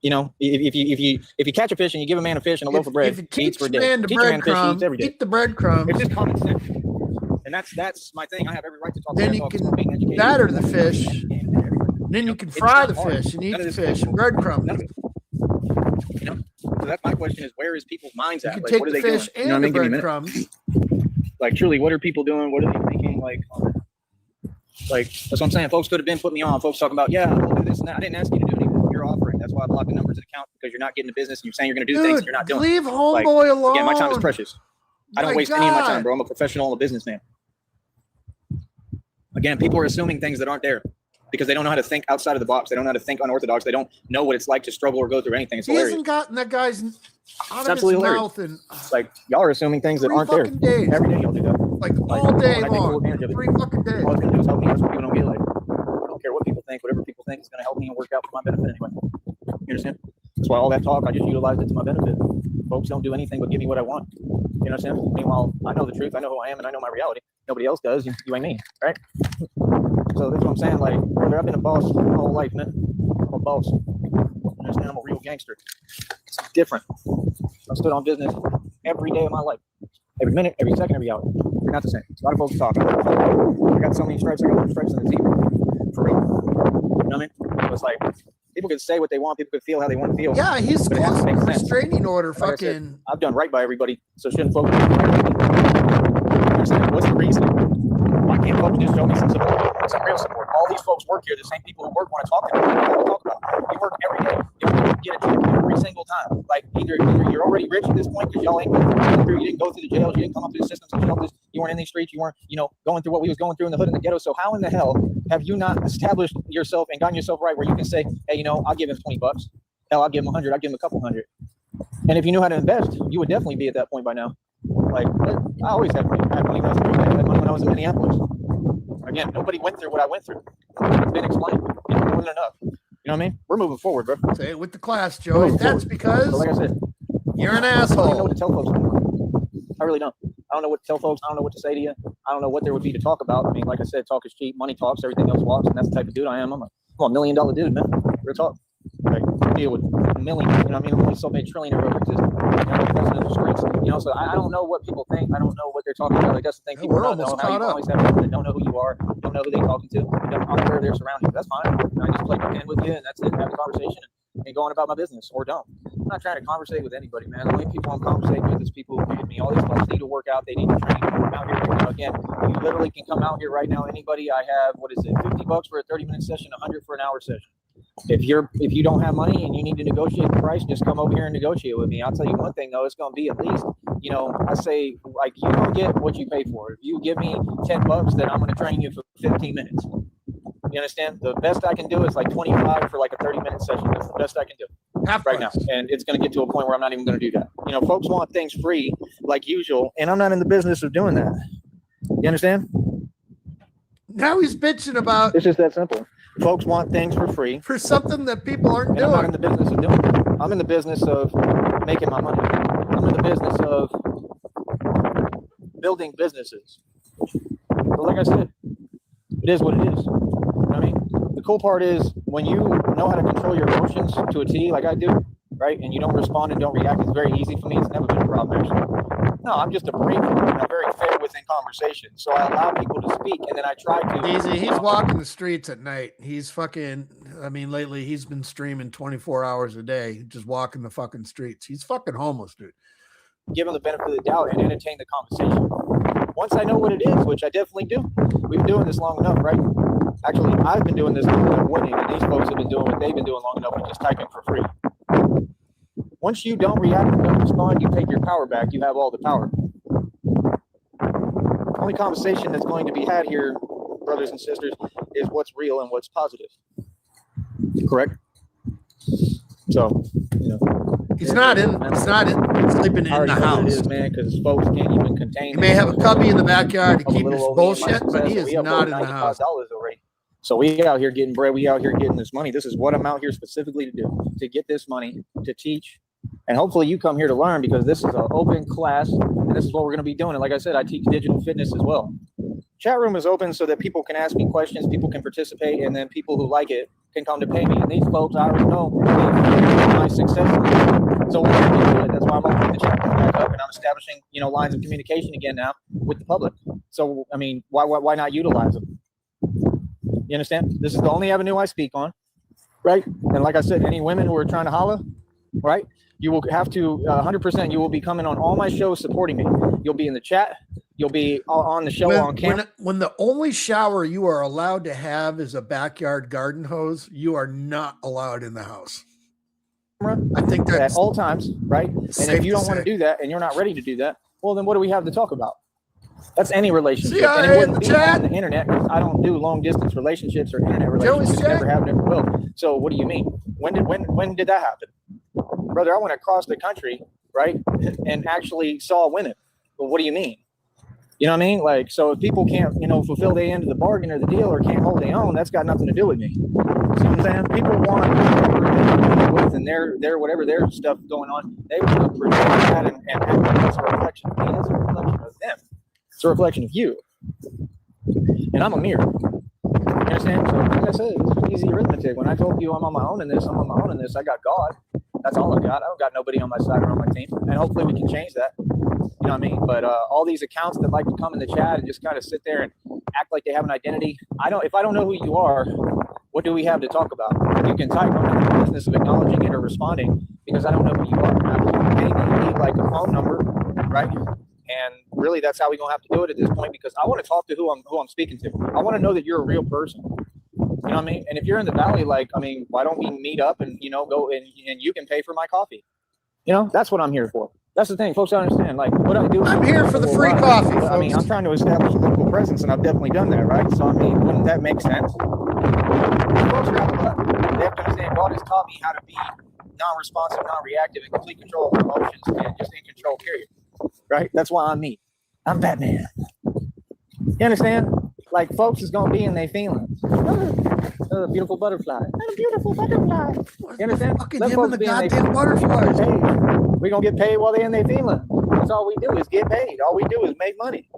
You know, if you catch a fish and you give a man a fish and a loaf of bread, if you he eats teach for a a day. man to Teach a man to fish, he eats breadcrumbs, every day. eat the breadcrumbs. It's just common sense. And that's my thing. I have every right to talk. Then you can batter the fish. Then you can fry the fish and eat the fish and breadcrumbs. You know, so that's my question: is where is people's minds at? You can Like, take what are the they fish doing? and You know the what I mean? breadcrumbs. Like, truly, what are people doing? What are they thinking? Like, that's what I'm saying. Folks could have been putting me on. Folks talking about, yeah, we'll do this and that. I didn't ask you to do anything. You're offering. That's why I blocked the numbers of the account, because you're not getting the business and you're saying you're going to do things and you're not doing. Leave homeboy alone. Again, my time is precious. I don't waste any of my time, bro. I'm a professional, a businessman. Again, people are assuming things that aren't there because they don't know how to think outside of the box. They don't know how to think unorthodox. They don't know what it's like to struggle or go through anything. It's hilarious. He hasn't gotten that guy's out It's of his absolutely hilarious. mouth, and Like, y'all are assuming things that aren't there. fucking days. Every day y'all do that. Like all day and I take full long. advantage of it. 3 fucking days. All it's going to do is help me. That's what people don't get. Like, I don't care what people think. Whatever people think is going to help me and work out for my benefit anyway. You understand? That's why all that talk, I just utilized it to my benefit. Folks don't do anything but give me what I want. You understand? Meanwhile, I know the truth. I know who I am, and I know my reality. Nobody else does. You ain't me, right? So that's what I'm saying. Like, brother, I've been a boss my whole life, man. I'm a boss. You understand? I'm a real gangster. It's different. I've stood on business every day of my life. Every minute, every second, every hour. You're not the same. A lot of folks talk. I got so many stripes. I got more stripes than a zebra. For real. You know what I mean? It's like, people can say what they want. People can feel how they want to feel. Yeah, he's But it has to make sense. restraining order. Like I Fucking. said, I've done right by everybody, so shouldn't folks understand? What's the reason? Why can't folks just show me some support? Some real support. All these folks work here. The same people who work want to talk to me. What do you want to talk about? You work every day. You get a check every single time. Like, either you're already rich at this point because y'all ain't going through. You didn't go through the jails. You didn't come up through the systems. You weren't in these streets. You weren't, going through what we was going through in the hood and the ghetto. So how in the hell have you not established yourself and gotten yourself right where you can say, hey, I'll give him $20. Hell, I'll give him 100. I'll give him a couple hundred. And if you knew how to invest, you would definitely be at that point by now. Like, I always had money. I had money when I was in Green Bay. I had money when I was in Minneapolis. Again, nobody went through what I went through. It's been explained. It's more than enough. You know what I mean? We're moving forward, bro. Say it with the class, Joey. That's because like I said, you're an I don't even know asshole. what to tell folks anymore. I really don't. I don't know what to tell folks. I don't know what to say to you. I don't know what there would be to talk about. I mean, like I said, talk is cheap. Money talks. Everything else walks. And that's the type of dude I am. I'm a $1 million dude, man. Real talk. Like, deal with millions. You know what I mean? I'm only so many trillion ever exist. President of the streets. So I don't know what people think. I don't know what they're talking about. Like, that's the thing. People don't know how you always have people that don't know who you are, don't know who they're talking to, don't know where they're surrounded. That's fine. I just play pretend with you, and that's it. Have a conversation and go on about my business, or don't. I'm not trying to conversate with anybody, man. The only people I'm conversating with is people who give me. All these folks need to work out. They need to train. I'm out here right now. Again, you literally can come out here right now. Anybody, I have, $50 for a 30-minute session, 100 for an hour session. If you don't have money and you need to negotiate the price, just come over here and negotiate with me. I'll tell you one thing though, it's going to be at least, I say, like, you don't get what you pay for. If you give me $10, then I'm going to train you for 15 minutes. You understand? The best I can do is like 25 for like a 30-minute session. That's the best I can do right now. And it's going to get to a point where I'm not even going to do that. Folks want things free like usual, and I'm not in the business of doing that. You understand? Now he's bitching about. It's just that simple. Folks want things for free. For something that people aren't doing. I'm not in the business of doing it. I'm in the business of making my money. I'm in the business of building businesses. But like I said, it is what it is. You know what I mean? The cool part is when you know how to control your emotions to a T, like I do, right? And you don't respond and don't react, it's very easy for me. It's never been a problem, actually. No, I'm just a brave and I'm very fair within conversation. So I allow people to speak, and then I try to. Easy. He's walking the streets at night. He's lately he's been streaming 24 hours a day, just walking the fucking streets. He's fucking homeless, dude. Give them the benefit of the doubt and entertain the conversation. Once I know what it is, which I definitely do. We've been doing this long enough, right? Actually, I've been doing this long enough winning, and these folks have been doing what they've been doing long enough with just typing for free. Once you don't react and don't respond, you take your power back. You have all the power. The only conversation that's going to be had here, brothers and sisters, is what's real and what's positive. Correct? So, he's not sleeping in the house. It is, man, because folks can't even contain. He may have a cubby in the backyard to keep his bullshit, but he is not in the house. Already. So we out here getting bread. We out here getting this money. This is what I'm out here specifically to do, to get this money, to teach. And hopefully you come here to learn, because this is an open class, and this is what we're going to be doing. And like I said, I teach digital fitness as well. Chat room is open so that people can ask me questions, people can participate, and then people who like it can come to pay me. And these folks, I already know my success. So we're going to do it. That's why I'm opening the chat room back up, and I'm establishing, lines of communication again now with the public. So, I mean, why not utilize them? You understand? This is the only avenue I speak on, right? And like I said, any women who are trying to holla, right? You will have to 100%. You will be coming on all my shows supporting me. You'll be in the chat. You'll be on the show on camera. When the only shower you are allowed to have is a backyard garden hose, you are not allowed in the house. I think that's at all times, right? And if you don't want to do that and you're not ready to do that, well, then what do we have to talk about? That's any relationship. And it wouldn't be on the internet, because I don't do long distance relationships or internet relationships. Never have, never will. So what do you mean? When did that happen? Brother, I went across the country right? And actually saw women. Well, what do you mean? You know what I mean? Like, so if people can't, fulfill their end of the bargain or the deal or can't hold their own, that's got nothing to do with me. See what I'm saying? People want with and their whatever their stuff going on, they want to project that and act like it's a reflection of me. It's a reflection of them. It's a reflection of you. And I'm a mirror. You understand? So like I said, it's easy arithmetic. When I told you I'm on my own in this, I'm on my own in this. I got God. That's all I got. I don't got nobody on my side or on my team. And hopefully we can change that. You know what I mean? But all these accounts that like to come in the chat and just kind of sit there and act like they have an identity. If I don't know who you are, what do we have to talk about? You can type. I'm in the business of acknowledging it or responding because I don't know who you are. Now, maybe you need like a phone number, right? And really, that's how we're gonna have to do it at this point because I want to talk to who I'm speaking to. I want to know that you're a real person. You know what I mean? And if you're in the valley, why don't we meet up and go and you can pay for my coffee? That's what I'm here for. That's the thing, folks. I understand. Like what I do. I'm here for the free coffee. Folks. I mean, I'm trying to establish a local presence, and I've definitely done that, right? So I mean, wouldn't that make sense? Folks are out of luck. They have to understand. God has taught me how to be non-responsive, non-reactive, in complete control of emotions, and just in control. Period. Right? That's why I'm me. I'm Batman. You understand? Like folks is gonna be in their feelings. A beautiful butterfly. A beautiful butterfly. You understand? Fucking him and the goddamn butterflies. We're gonna get paid while they're in their feelings. That's all we do is get paid. All we do is make money.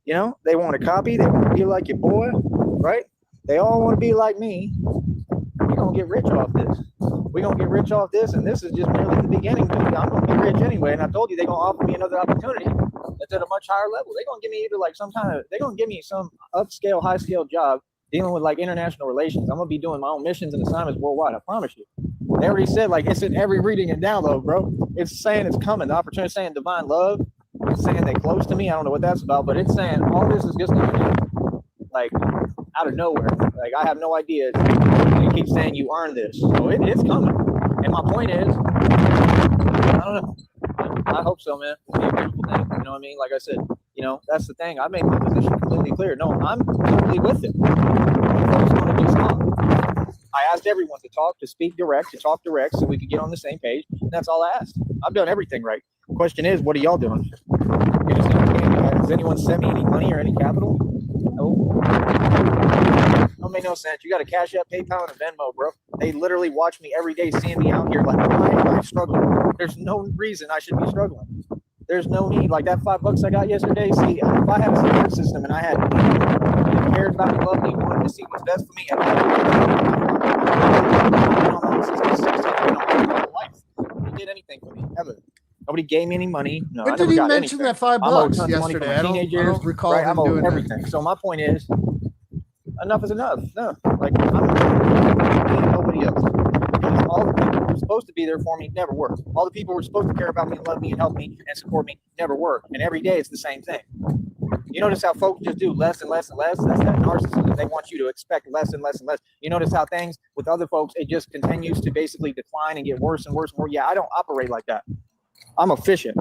They want a copy, they want to be like your boy, right? They all want to be like me. We're gonna get rich off this. We're gonna get rich off this, and this is just merely the beginning. I'm gonna be rich anyway, and I told you they're gonna offer me another opportunity that's at a much higher level. They're gonna give me they're gonna give me some upscale, high scale job dealing with like international relations. I'm gonna be doing my own missions and assignments worldwide. I promise you. They already said it's in every reading and download, bro. It's saying it's coming. The opportunity is saying divine love. It's saying they're close to me. I don't know what that's about, but it's saying all this is just like out of nowhere. Like I have no idea. It keeps saying you earned this, so it's coming. And my point is, I don't know. I hope so, man. It'll be a beautiful thing. You know what I mean? Like I said, that's the thing. I made my position completely clear. No, I'm totally with it. Folks want to just talk. I asked everyone to talk, to speak direct, to talk direct, so we could get on the same page. And that's all I asked. I've done everything right. The question is, what are y'all doing? Has anyone sent me any money or any capital? No. Don't make no sense. You got a Cashapp, PayPal, and a Venmo, bro. They literally watch me every day, seeing me out here like, why am I struggling? There's no reason I should be struggling. There's no need. Like that $5 I got yesterday. See, if I had a support system and I had people cared about me, loved me, wanted to see what's best for me, and nobody did anything for me ever. Nobody gave me any money. No, when did he mention that $5 yesterday? I don't recall him doing everything. So my point is, enough is enough. No, like I'm nobody else. Because all the people who were supposed to be there for me never worked. All the people who were supposed to care about me and love me and help me and support me never work. And every day it's the same thing. You notice how folks just do less and less and less? That's that narcissism. They want you to expect less and less and less. You notice how things with other folks, it just continues to basically decline and get worse and worse and worse. Yeah, I don't operate like that. I'm efficient.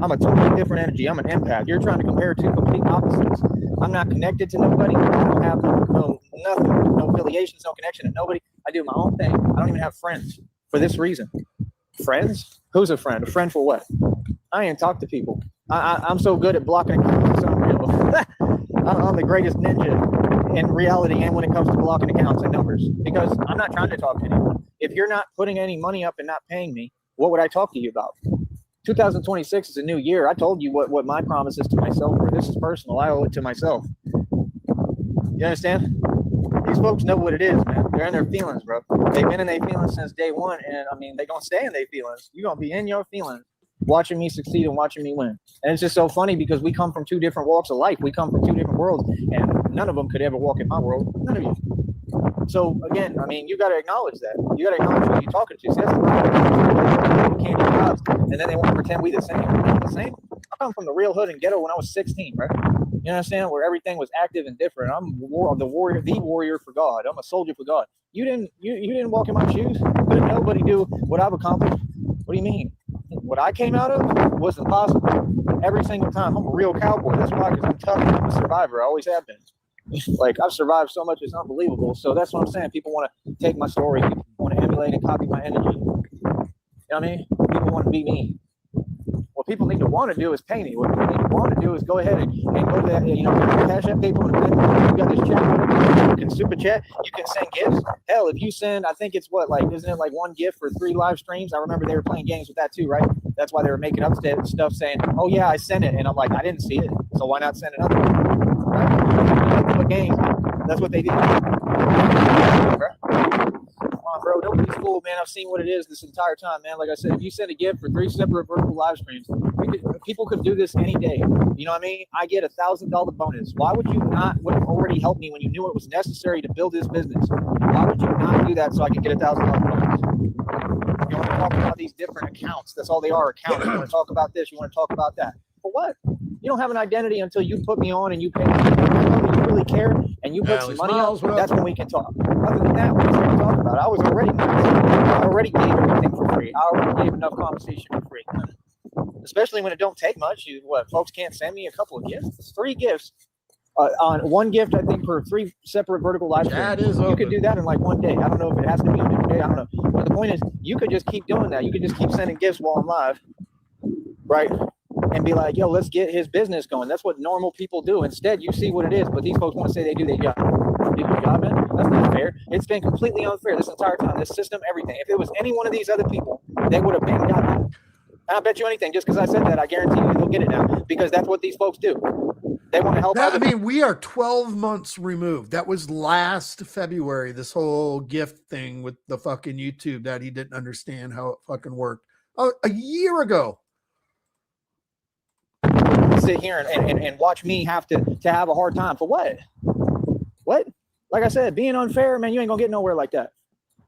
I'm a totally different energy. I'm an empath. You're trying to compare two complete opposites. I'm not connected to nobody. I don't have no nothing, no affiliations, no connection to nobody. I do my own thing. I don't even have friends for this reason. Friends? Who's a friend? A friend for what? I ain't talk to people. I'm so good at blocking accounts. It's unreal. I'm the greatest ninja in reality and when it comes to blocking accounts and numbers because I'm not trying to talk to anyone. If you're not putting any money up and not paying me, what would I talk to you about? 2026 is a new year. I told you what my promise is to myself. Or this is personal. I owe it to myself. You understand? These folks know what it is, man. They're in their feelings, bro. They've been in their feelings since day one, and I mean, they're gonna stay in their feelings. You're gonna be in your feelings, watching me succeed and watching me win. And it's just so funny because we come from two different walks of life. We come from two different worlds, and none of them could ever walk in my world. None of you. So again, I mean, you got to acknowledge that. You got to acknowledge who you're talking to. See, that's the problem. Candy jobs, and then they want to pretend we the same. We're not the same. I come from the real hood and ghetto when I was 16, right? You understand? Where everything was active and different. I'm the warrior for God. I'm a soldier for God. You didn't walk in my shoes. Couldn't nobody do what I've accomplished. What do you mean? What I came out of was impossible. Every single time. I'm a real cowboy. That's why, because I'm tough. I'm a survivor. I always have been. Like, I've survived so much, it's unbelievable. So that's what I'm saying. People want to take my story. People want to emulate and copy my energy. You know what I mean? People want to be me. people need to want to do is pay me. What people need to want to do is go ahead and go to that, Cashapp people, and you got this chat, you can super chat, you can send gifts. Hell, if you send, I think it's isn't it like one gift for 3 live streams? I remember they were playing games with that too, right? That's why they were making up stuff saying, oh yeah, I sent it. And I'm like, I didn't see it. So why not send another one? Right? A game. That's what they did. Bro, don't be fooled, man. I've seen what it is this entire time, man. Like I said, if you send a gift for 3 separate vertical live streams, people could do this any day. You know what I mean? I get $1,000 bonus. Why would you not? Would have already helped me when you knew it was necessary to build this business. Why would you not do that so I could get $1,000 bonus? You want to talk about these different accounts? That's all they are, accounts. You want to talk about this? You want to talk about that? For what? You don't have an identity until you put me on and you pay me. You really care and you put some money out. That's when we can talk. Other than that, what's there to talk about? I already gave everything for free. I already gave enough conversation for free. Especially when it don't take much. Folks can't send me a couple of gifts. It's 3 gifts. On 1 gift, I think, for 3 separate vertical live streams. You could do that in like 1 day. I don't know if it has to be on a different day. I don't know. But the point is, you could just keep doing that. You could just keep sending gifts while I'm live, right? And be like, yo, let's get his business going. That's what normal people do. Instead, you see what it is, but these folks want to say they do their job. Do your job, man. That's not fair. It's been completely unfair this entire time. This system, everything. If it was any one of these other people, they would have been got that. And I bet you anything, just because I said that, I guarantee you they'll get it now. Because that's what these folks do. They want to help. I mean, we are 12 months removed. That was last February, this whole gift thing with the fucking YouTube that he didn't understand how it fucking worked. Oh, a year ago. Sit here and watch me have to have a hard time for what? What? Like I said, being unfair, man, you ain't gonna get nowhere like that.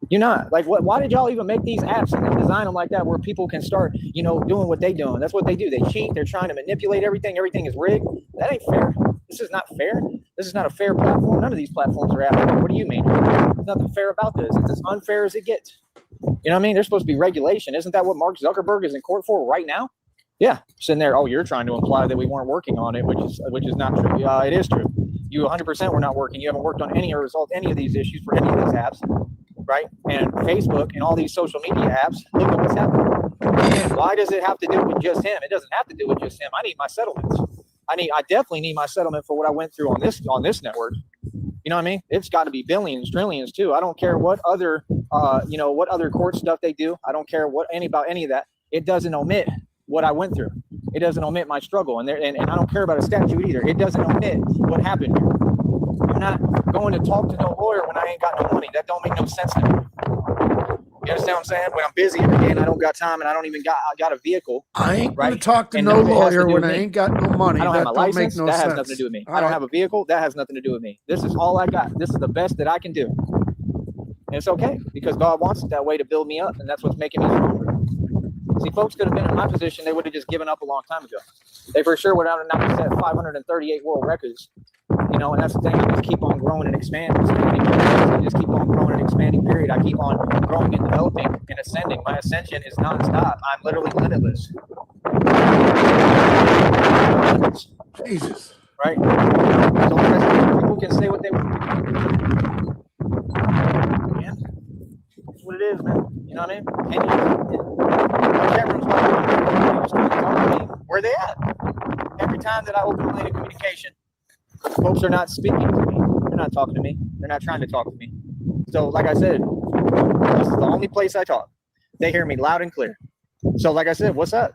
You're not. Like, what? Why did y'all even make these apps and design them like that, where people can start, doing what they doing? That's what they do. They cheat. They're trying to manipulate everything. Everything is rigged. That ain't fair. This is not fair. This is not a fair platform. None of these platforms are out. What do you mean? There's nothing fair about this. It's as unfair as it gets. You know what I mean? There's supposed to be regulation. Isn't that what Mark Zuckerberg is in court for right now? Yeah, sitting there. Oh, you're trying to imply that we weren't working on it, which is not true. It is true. You 100% were not working. You haven't worked on any or resolved any of these issues for any of these apps, right? And Facebook and all these social media apps. Look at what's happening. And why does it have to do with just him? It doesn't have to do with just him. I need my settlements. I definitely need my settlement for what I went through on this network. You know what I mean? It's got to be billions, trillions too. I don't care what other what other court stuff they do. I don't care about any of that. It doesn't omit what I went through. It doesn't omit my struggle, and I don't care about a statute either. It doesn't omit what happened here. I'm not going to talk to no lawyer when I ain't got no money. That don't make no sense to me. You understand what I'm saying? When I'm busy every day and I don't got time and I don't even got a vehicle. I ain't going to talk to no lawyer when I ain't got no money. I don't have my license. Make no that sense. has nothing to do with me. I don't have a vehicle. That has nothing to do with me. This is all I got. This is the best that I can do. And it's okay because God wants it that way to build me up, and that's what's making me stronger. See, folks could have been in my position. They would have just given up a long time ago. They for sure would have not set 538 world records. And that's the thing. I just keep on growing and expanding. I just keep on growing and expanding, period. I keep on growing and developing and ascending. My ascension is nonstop. I'm literally limitless. Jesus. Right? So people can say what they want. Yeah. That's what it is, man. You know what I mean? Where they at? Every time that I open a lane of communication, folks are not speaking to me. They're not talking to me. They're not trying to talk to me. So, like I said, this is the only place I talk. They hear me loud and clear. So, like I said, what's up?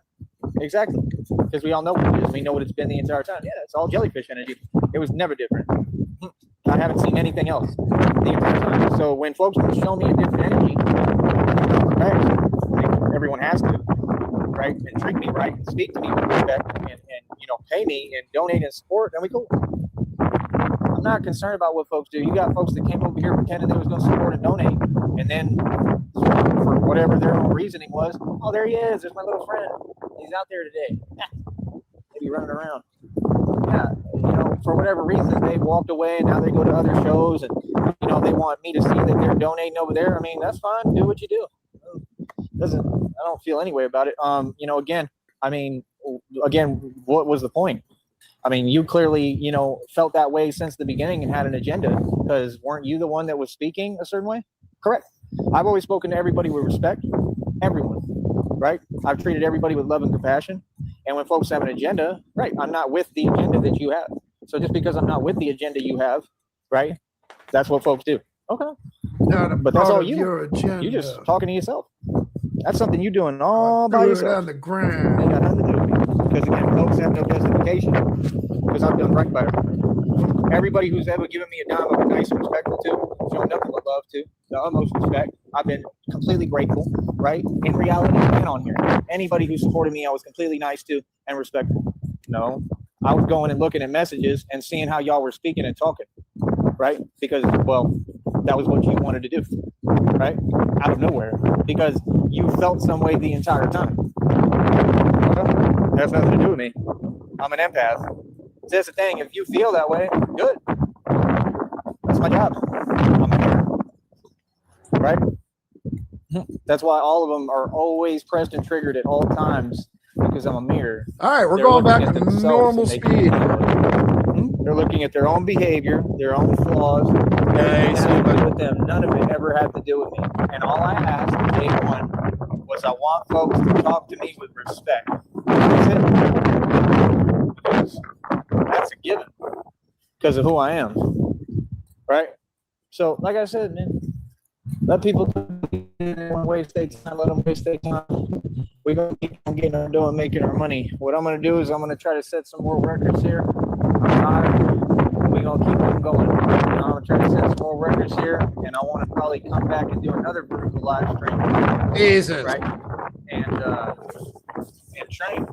Exactly. Because we all know what it is. We know what it's been the entire time. Yeah, it's all jellyfish energy. It was never different. I haven't seen anything else the entire time. So, when folks want to show me a different energy, everyone has to, right? And treat me right, and speak to me with respect, and pay me and donate and support, then we cool. I'm not concerned about what folks do. You got folks that came over here pretending they was going to support and donate, and then for whatever their own reasoning was, oh, there he is. There's my little friend. He's out there today. Maybe running around. Yeah, for whatever reason, they walked away, and now they go to other shows, and they want me to see that they're donating over there. I mean, that's fine. Do what you do. I don't feel any way about it. Again, what was the point? I mean, you clearly, felt that way since the beginning and had an agenda, because weren't you the one that was speaking a certain way? Correct. I've always spoken to everybody with respect, everyone, right? I've treated everybody with love and compassion. And when folks have an agenda, right, I'm not with the agenda that you have. So just because I'm not with the agenda you have, right, that's what folks do. Okay. But that's all you. Your agenda. You're just talking to yourself. That's something you're doing all by yourself. On the ground. Ain't got nothing to do with me. Because again, folks have no justification. Because I've done right by them. Everybody who's ever given me a dime, I've been nice and respectful to, shown nothing but love to, the utmost respect. I've been completely grateful, right? In reality and on here. Anybody who supported me, I was completely nice to and respectful. No, I was going and looking at messages and seeing how y'all were speaking and talking, right? Because, well, that was what you wanted to do, right? Out of nowhere, because you felt some way the entire time. That has nothing to do with me. I'm an empath. So that's the thing. If you feel that way, good. That's my job. I'm here, right? That's why all of them are always pressed and triggered at all times, because I'm a mirror. All right, we're going back to normal speed. They're looking at their own behavior, their own flaws. Everything had to do with them. None of it ever had to do with me. And all I asked day one was I want folks to talk to me with respect. That's it. Because that's a given. Because of who I am. Right? So, like I said, man, let people waste their time. Let them waste their time. We're going to keep on getting on doing, making our money. What I'm going to do is I'm going to try to set some more records here. We're going to keep on going. I'm going to try to set some more records here, and I want to probably come back and do another vertical live stream. Jesus. Right? And train.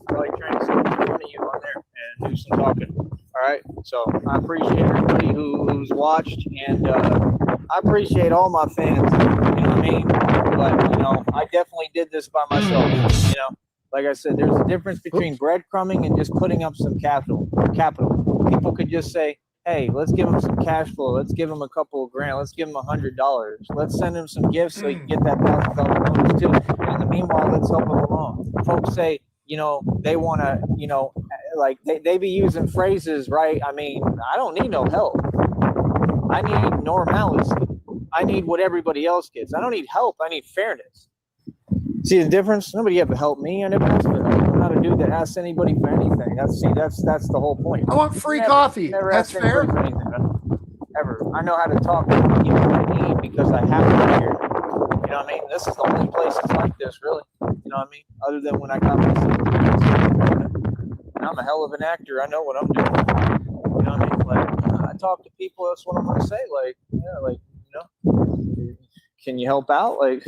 Probably train some of you on there and do some talking. All right? So I appreciate everybody who's watched, and I appreciate all my fans. You know what I mean? But, you know, I definitely did this by myself, you know? Like I said, there's a difference between breadcrumbing and just putting up some capital. People could just say, hey, let's give them some cash flow. Let's give them a couple of grand. Let's give them $100. Let's send them some gifts so you can get that $1,000 bonus too. And in the meanwhile, let's help them along. Folks say, you know, they want to, you know, like they be using phrases, right? I mean, I don't need no help. I need normalcy. I need what everybody else gets. I don't need help. I need fairness. See the difference? Nobody ever helped me. I never asked for help. I'm not a dude that asks anybody for anything. That's the whole point. I want free coffee. That's fair. For anything, ever. I know how to talk to people I need because I have it here. You know what I mean? This is the only place it's like this, really. You know what I mean? Other than when I got myself. I'm a hell of an actor. I know what I'm doing. You know what I mean? Like, I talk to people. That's what I'm gonna say. Like, yeah, like, you know, can you help out? Like,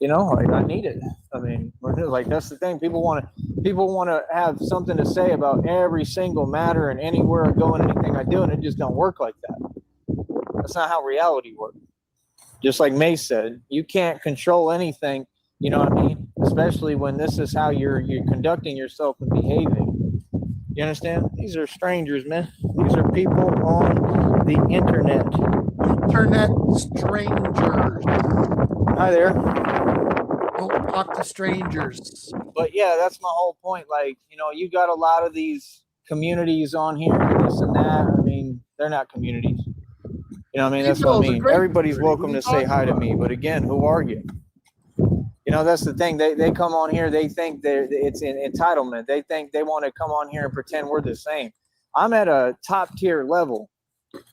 you know, like, I need it. I mean, like, that's the thing. People want to have something to say about every single matter and anywhere I go and anything I do, and it just don't work like that. That's not how reality works. Just like Mace said, you can't control anything. You know what I mean? Especially when this is how you're conducting yourself and behaving. You understand? These are strangers, man. These are people on the internet. Internet strangers. Hi there. Don't talk to strangers. But yeah, that's my whole point. Like, you know, you got a lot of these communities on here, this and that. I mean, they're not communities. You know what I mean? That's what I mean. Everybody's welcome to say hi to me. But again, who are you? You know, that's the thing. They come on here. They think it's an entitlement. They think they want to come on here and pretend we're the same. I'm at a top tier level.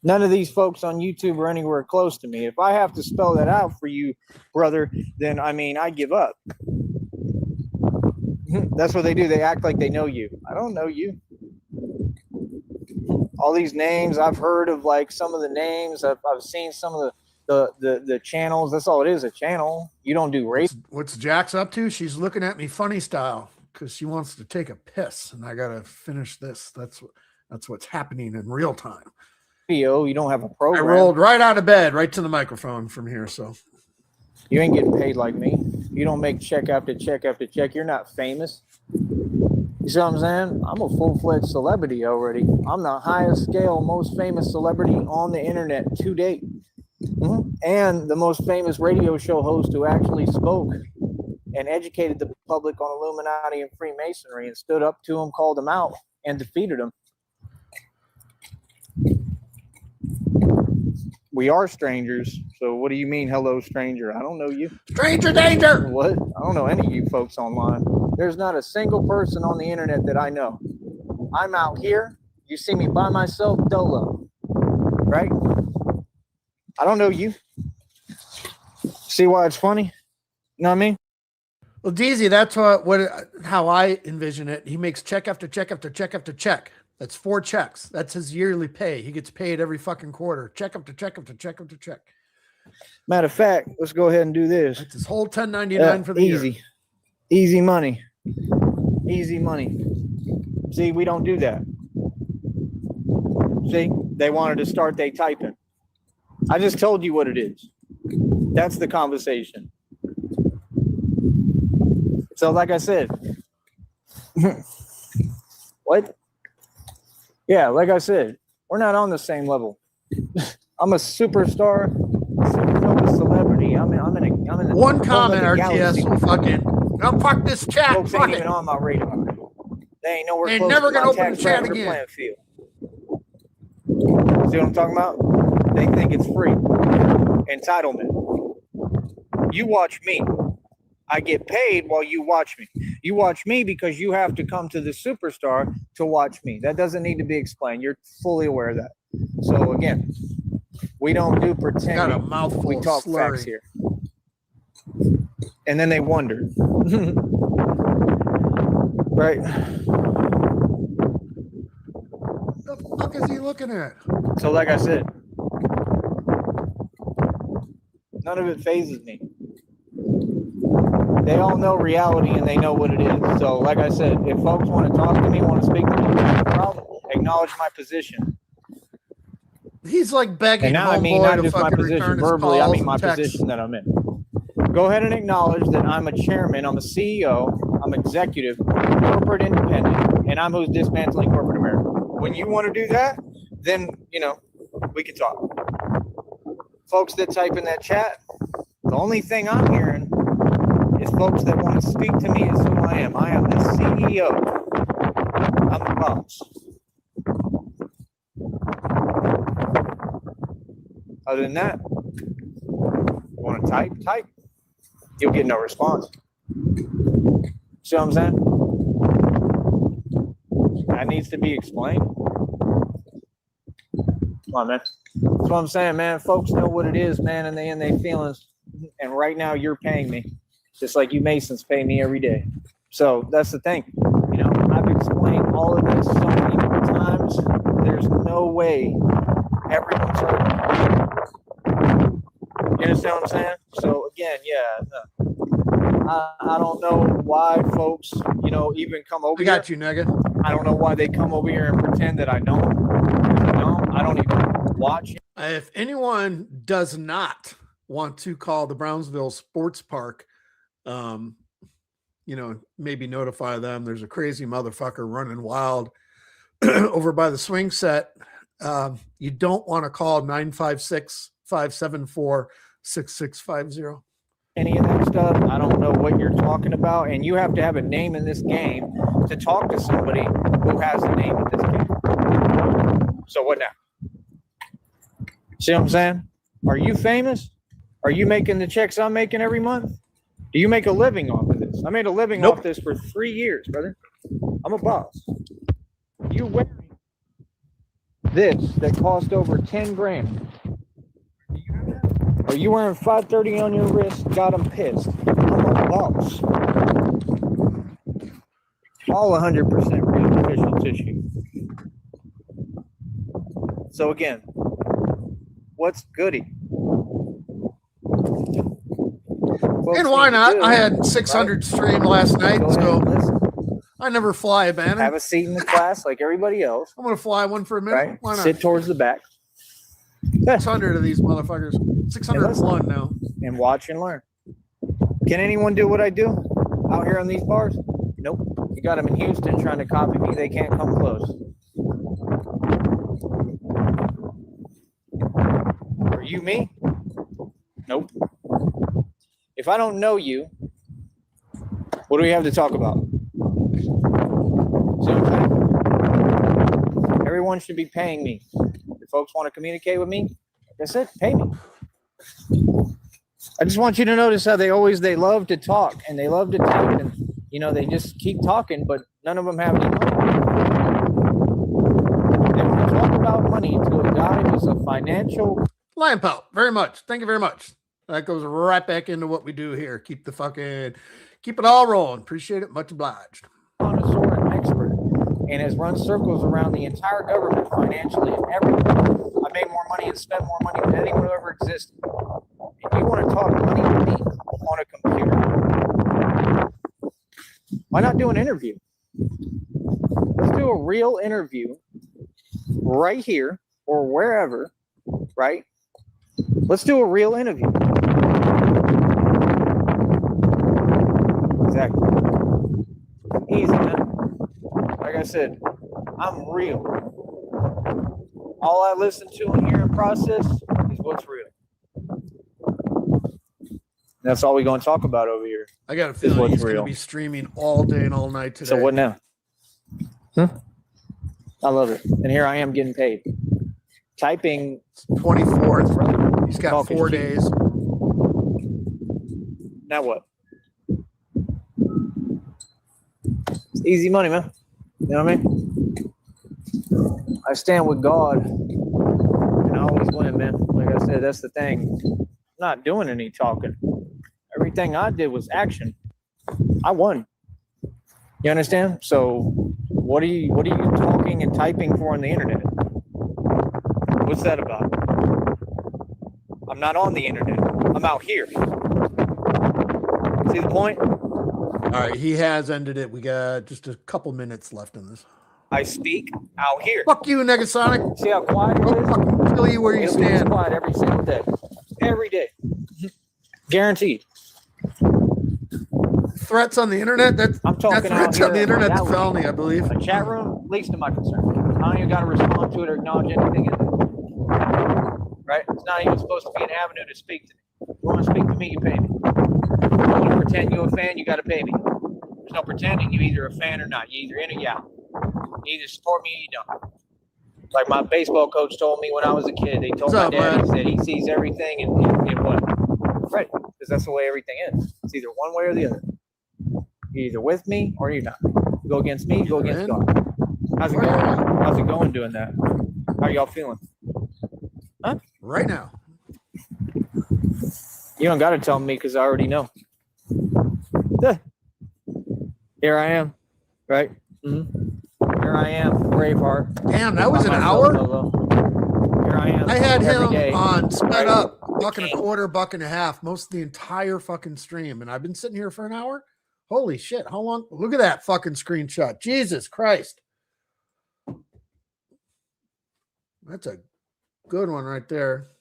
None of these folks on YouTube are anywhere close to me. If I have to spell that out for you, brother, then, I mean, I give up. That's what they do. They act like they know you. I don't know you. All these names, I've heard of, like, some of the names. I've seen some of the channels. That's all it is, a channel. You don't do race. What's Jax up to? She's looking at me funny style because she wants to take a piss, and I gotta finish this. That's what's happening in real time. Video, you don't have a program. I rolled right out of bed, right to the microphone from here. So you ain't getting paid like me. You don't make check after check after check. You're not famous. You see what I'm saying? I'm a full-fledged celebrity already. I'm the highest scale, most famous celebrity on the internet to date. And the most famous radio show host who actually spoke and educated the public on Illuminati and Freemasonry and stood up to them, called them out, and defeated them. We are strangers. So what do you mean, hello, stranger? I don't know you. Stranger danger. What? I don't know any of you folks online. There's not a single person on the internet that I know. I'm out here. You see me by myself, dolo. Right? I don't know you. See why it's funny? You know what I mean? Well, DZ, that's how I envision it. He makes check after check after check after check. That's 4 checks. That's his yearly pay. He gets paid every fucking quarter. Check after check after check after check. Matter of fact, let's go ahead and do this. That's his whole 1099 for the easy. year. Easy money. Easy money. See, we don't do that. See, they wanted to start they typing. I just told you what it is. That's the conversation. So like I said, what? Yeah, like I said, we're not on the same level. I'm a superstar, supernova celebrity. I'm in the one comment galaxy. RTS will fucking, no, fuck this chat. Folks Fuck ain't it. even on my radar. They ain't nowhere Ain't close never to gonna my open the tax chat bracket or again. playing field. See what I'm talking about? They think it's free. Entitlement. You watch me. I get paid while you watch me. You watch me because you have to come to the superstar to watch me. That doesn't need to be explained. You're fully aware of that. So again, we don't do pretending. Got a mouthful We of talk slurring. facts here. And then they wonder. Right? What the fuck is he looking at? So like I said, none of it phases me. They all know reality and they know what it is. So like I said, if folks want to talk to me, want to speak to me, no problem. Acknowledge my position. He's like begging And now I mean homeboy not to just my fucking position return his verbally, I calls mean and my texts. position that I'm in. Go ahead and acknowledge that I'm a chairman, I'm a CEO, I'm executive, corporate independent, and I'm who's dismantling corporate America. When you want to do that, then, you know, we can talk. Folks that type in that chat, the only thing I'm hearing is folks that want to speak to me as who I am. I am the CEO. I'm the boss. Other than that, you want to type. You'll get no response. See what I'm saying? That needs to be explained. Come on, man. That's what I'm saying, man. Folks know what it is, man, and they in their feelings. And right now, you're paying me, just like you Masons pay me every day. So that's the thing. You know, I've explained all of this so many times. There's no way everyone's heard. You understand what I'm saying? So again, yeah. I don't know why folks, you know, even come over here. I got you, nigga. I don't know why they come over here and pretend that I don't. I don't even watch it. If anyone does not want to call the Brownsville Sports Park, you know, maybe notify them. There's a crazy motherfucker running wild over by the swing set. You don't want to call 956-574-6650. Any of that stuff, I don't know what you're talking about. And you have to have a name in this game to talk to somebody who has a name in this game. So what now? See what I'm saying? Are you famous? Are you making the checks I'm making every month? Do you make a living off of this? I made a living off this for 3 years, brother. I'm a boss. You wearing this that cost over 10 grand. Are you wearing 530 on your wrist? Got them pissed. I'm a boss. All 100% real official tissue. So again, what's goody? And why not? I had 600 stream last night, so I never fly a banner. Have a seat in the class like everybody else. I'm going to fly one for a minute. Right? Why not? Sit towards the back. 600 of these motherfuckers. 601 now. And watch and learn. Can anyone do what I do out here on these bars? Nope. You got them in Houston trying to copy me. They can't come close. Are you me? Nope. If I don't know you, what do we have to talk about? See what I'm saying? Everyone should be paying me. If folks want to communicate with me, like I said, pay me. I just want you to notice how they love to talk and they love to type and You know, they just keep talking, but none of them have any money. They want to talk about money to a guy who's a financial Lion Pal, very much. Thank you very much. That goes right back into what we do here. Keep it all rolling. Appreciate it. Much obliged. connoisseur and expert, and has run circles around the entire government financially and everything. I made more money and spent more money than anyone who ever existed. If you want to talk money with me on a computer, why not do an interview? Let's do a real interview right here or wherever, right? Let's do a real interview. Exactly. Easy, man. Like I said, I'm real. All I listen to and hear and process is what's real. That's all we're going to talk about over here. I got a feeling he's going to be streaming all day and all night today. So what now? I love it. And here I am getting paid. Typing 24th. He's got 4 days. Now what? It's easy money, man. You know what I mean? I stand with God and I always win, man. Like I said, that's the thing. I'm not doing any talking. Everything I did was action. I won. You understand? So what are you talking and typing for on the internet? What's that about? I'm not on the internet. I'm out here. See the point? All right, he has ended it. We got just a couple minutes left in this. I speak out here. Fuck you, Negasonic. See how quiet it is? Fucking kill you where you stand. Quiet every single day. Every day. Guaranteed. Threats on the internet? That's threats on the internet. That's a felony, I believe. A chat room, least of my concern. I don't even got to respond to it or acknowledge anything in it. Right? It's not even supposed to be an avenue to speak to me. If you want to speak to me, you pay me. If you want to pretend you're a fan, you got to pay me. There's no pretending. You're either a fan or not. You're either in or you out. You either support me or you don't. Like my baseball coach told me when I was a kid. They told my dad, he said he sees everything and what? Right. Because that's the way everything is. It's either one way or the other. You're either with me or you're not. You go against me, you go against God. How's it going? How's it going doing that? How y'all feeling? Huh? Right now. You don't got to tell me because I already know. Here I am. Right? Mm-hmm. Here I am. Braveheart. Damn, that was an hour? Here I am. I had him on sped up, $1.25, $1.50, most of the entire fucking stream. And I've been sitting here for an hour. Holy shit. How long? Look at that fucking screenshot. Jesus Christ. That's a good one right there.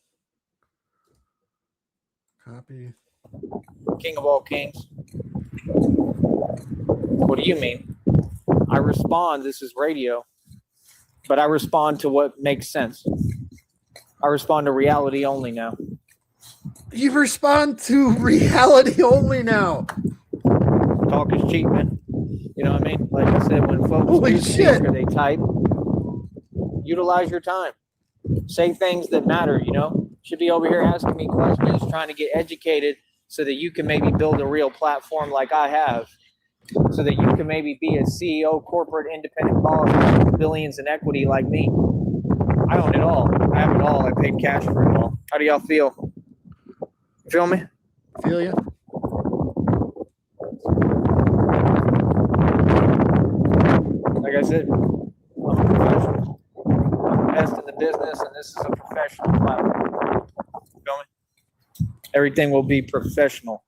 Copy. King of all kings. What do you mean? I respond. This is radio. But I respond to what makes sense. I respond to reality only now. You respond to reality only now. Talk is cheap, man. You know what I mean? Like I said, when folks Holy shit. Or they type, utilize your time. Say things that matter, you know? Should be over here asking me questions, trying to get educated so that you can maybe build a real platform like I have. So that you can maybe be a CEO, corporate, independent boss, billions in equity like me. I own it all. I have it all. I paid cash for it all. How do y'all feel? You feel me? Feel you. Like I said, I'm a professional. I'm the best in the business, and this is a professional platform. You feel me? Everything will be professional.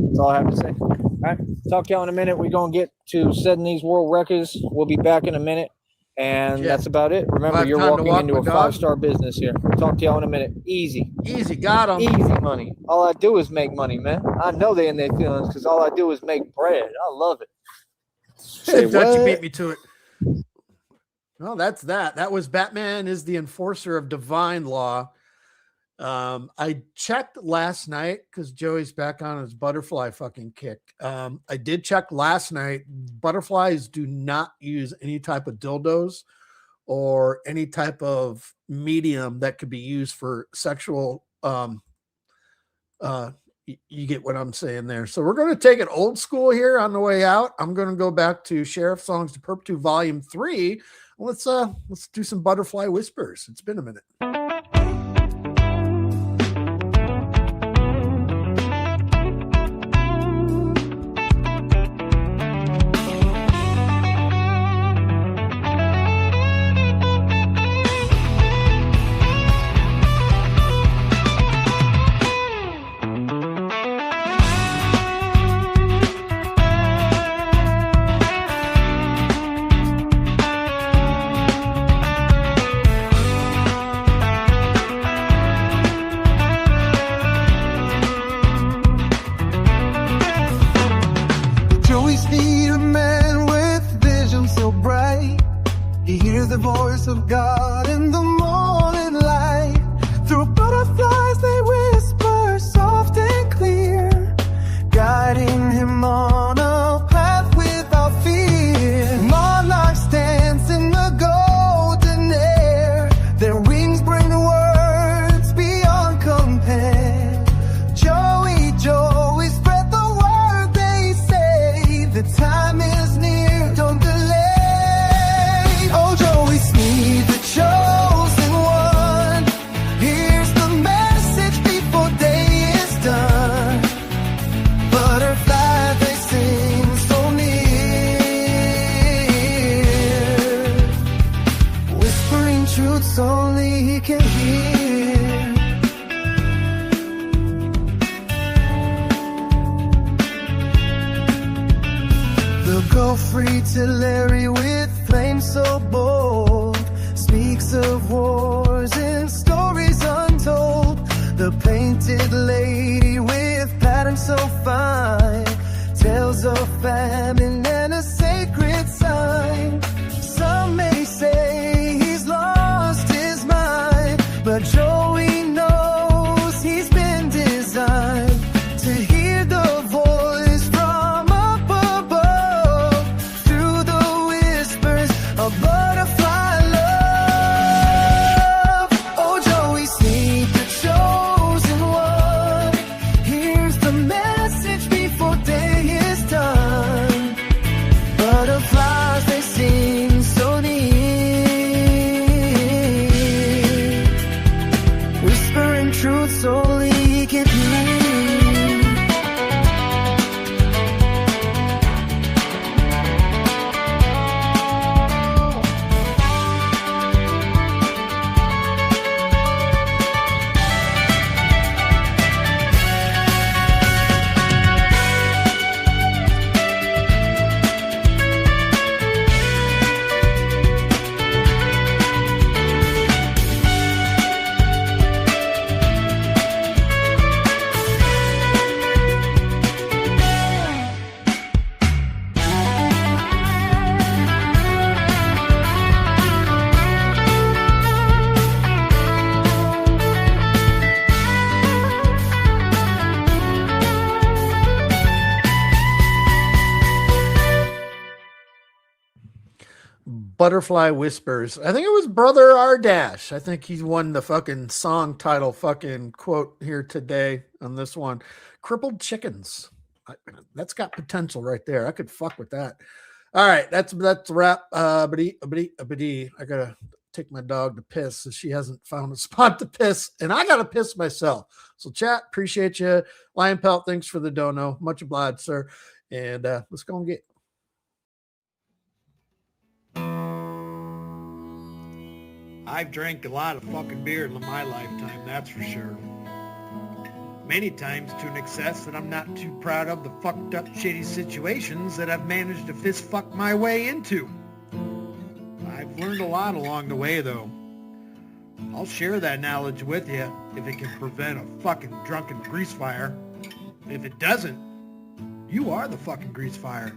That's all I have to say. All right. Talk to y'all in a minute. We're going to get to setting these world records. We'll be back in a minute. And that's about it. Remember, you're walking into a 5-star business here. Talk to y'all in a minute. Easy. Easy. Got them. Easy money. All I do is make money, man. I know they in their feelings because all I do is make bread. I love it. Don't you beat me to it. Well, that's that. That was Batman is the enforcer of divine law. I checked last night because Joey's back on his butterfly fucking kick. I did check last night. Butterflies do not use any type of dildos or any type of medium that could be used for sexual, You get what I'm saying there. So we're going to take it old school here on the way out. I'm going to go back to Sheriff Songs to Perpetuity Volume 3. Let's do some Butterfly Whispers. It's been a minute. The voice of God in the morning light. Through butterflies they whisper soft and clear, guiding him on a path without fear. Monarchs dance in the golden air, their wings bring words beyond compare. Joey, Joey, spread the word, they say. The time is near, don't delay. Sneed, the chosen one. Here's the message before day is done. Butterfly, they sing so near, whispering truths only he can hear. They'll go free to Larry with flames so bold, speaks of wars and stories untold. The painted lady with patterns so fine tells of famine and a sacred sign. Some may say he's lost his mind, but Joey knows he's been designed to hear the voice from up above through the whispers of butterfly love. Oh, Joey Sneed, the chosen one. Here's the message before day is done. Butterflies, they sing so near, whispering truths only he can hear. Butterfly Whispers. I think it was Brother R Dash. I think he's won the fucking song title fucking quote here today on this one. Crippled Chickens. That's got potential right there. I could fuck with that. All right, that's a wrap. I gotta take my dog to piss, so she hasn't found a spot to piss, and I gotta piss myself. So chat, appreciate you. Lion Pelt, thanks for the dono. Much obliged, sir. And let's go and get. I've drank a lot of fucking beer in my lifetime, that's for sure. Many times to an excess that I'm not too proud of the fucked up shitty situations that I've managed to fist fuck my way into. I've learned a lot along the way though. I'll share that knowledge with you if it can prevent a fucking drunken grease fire. If it doesn't, you are the fucking grease fire.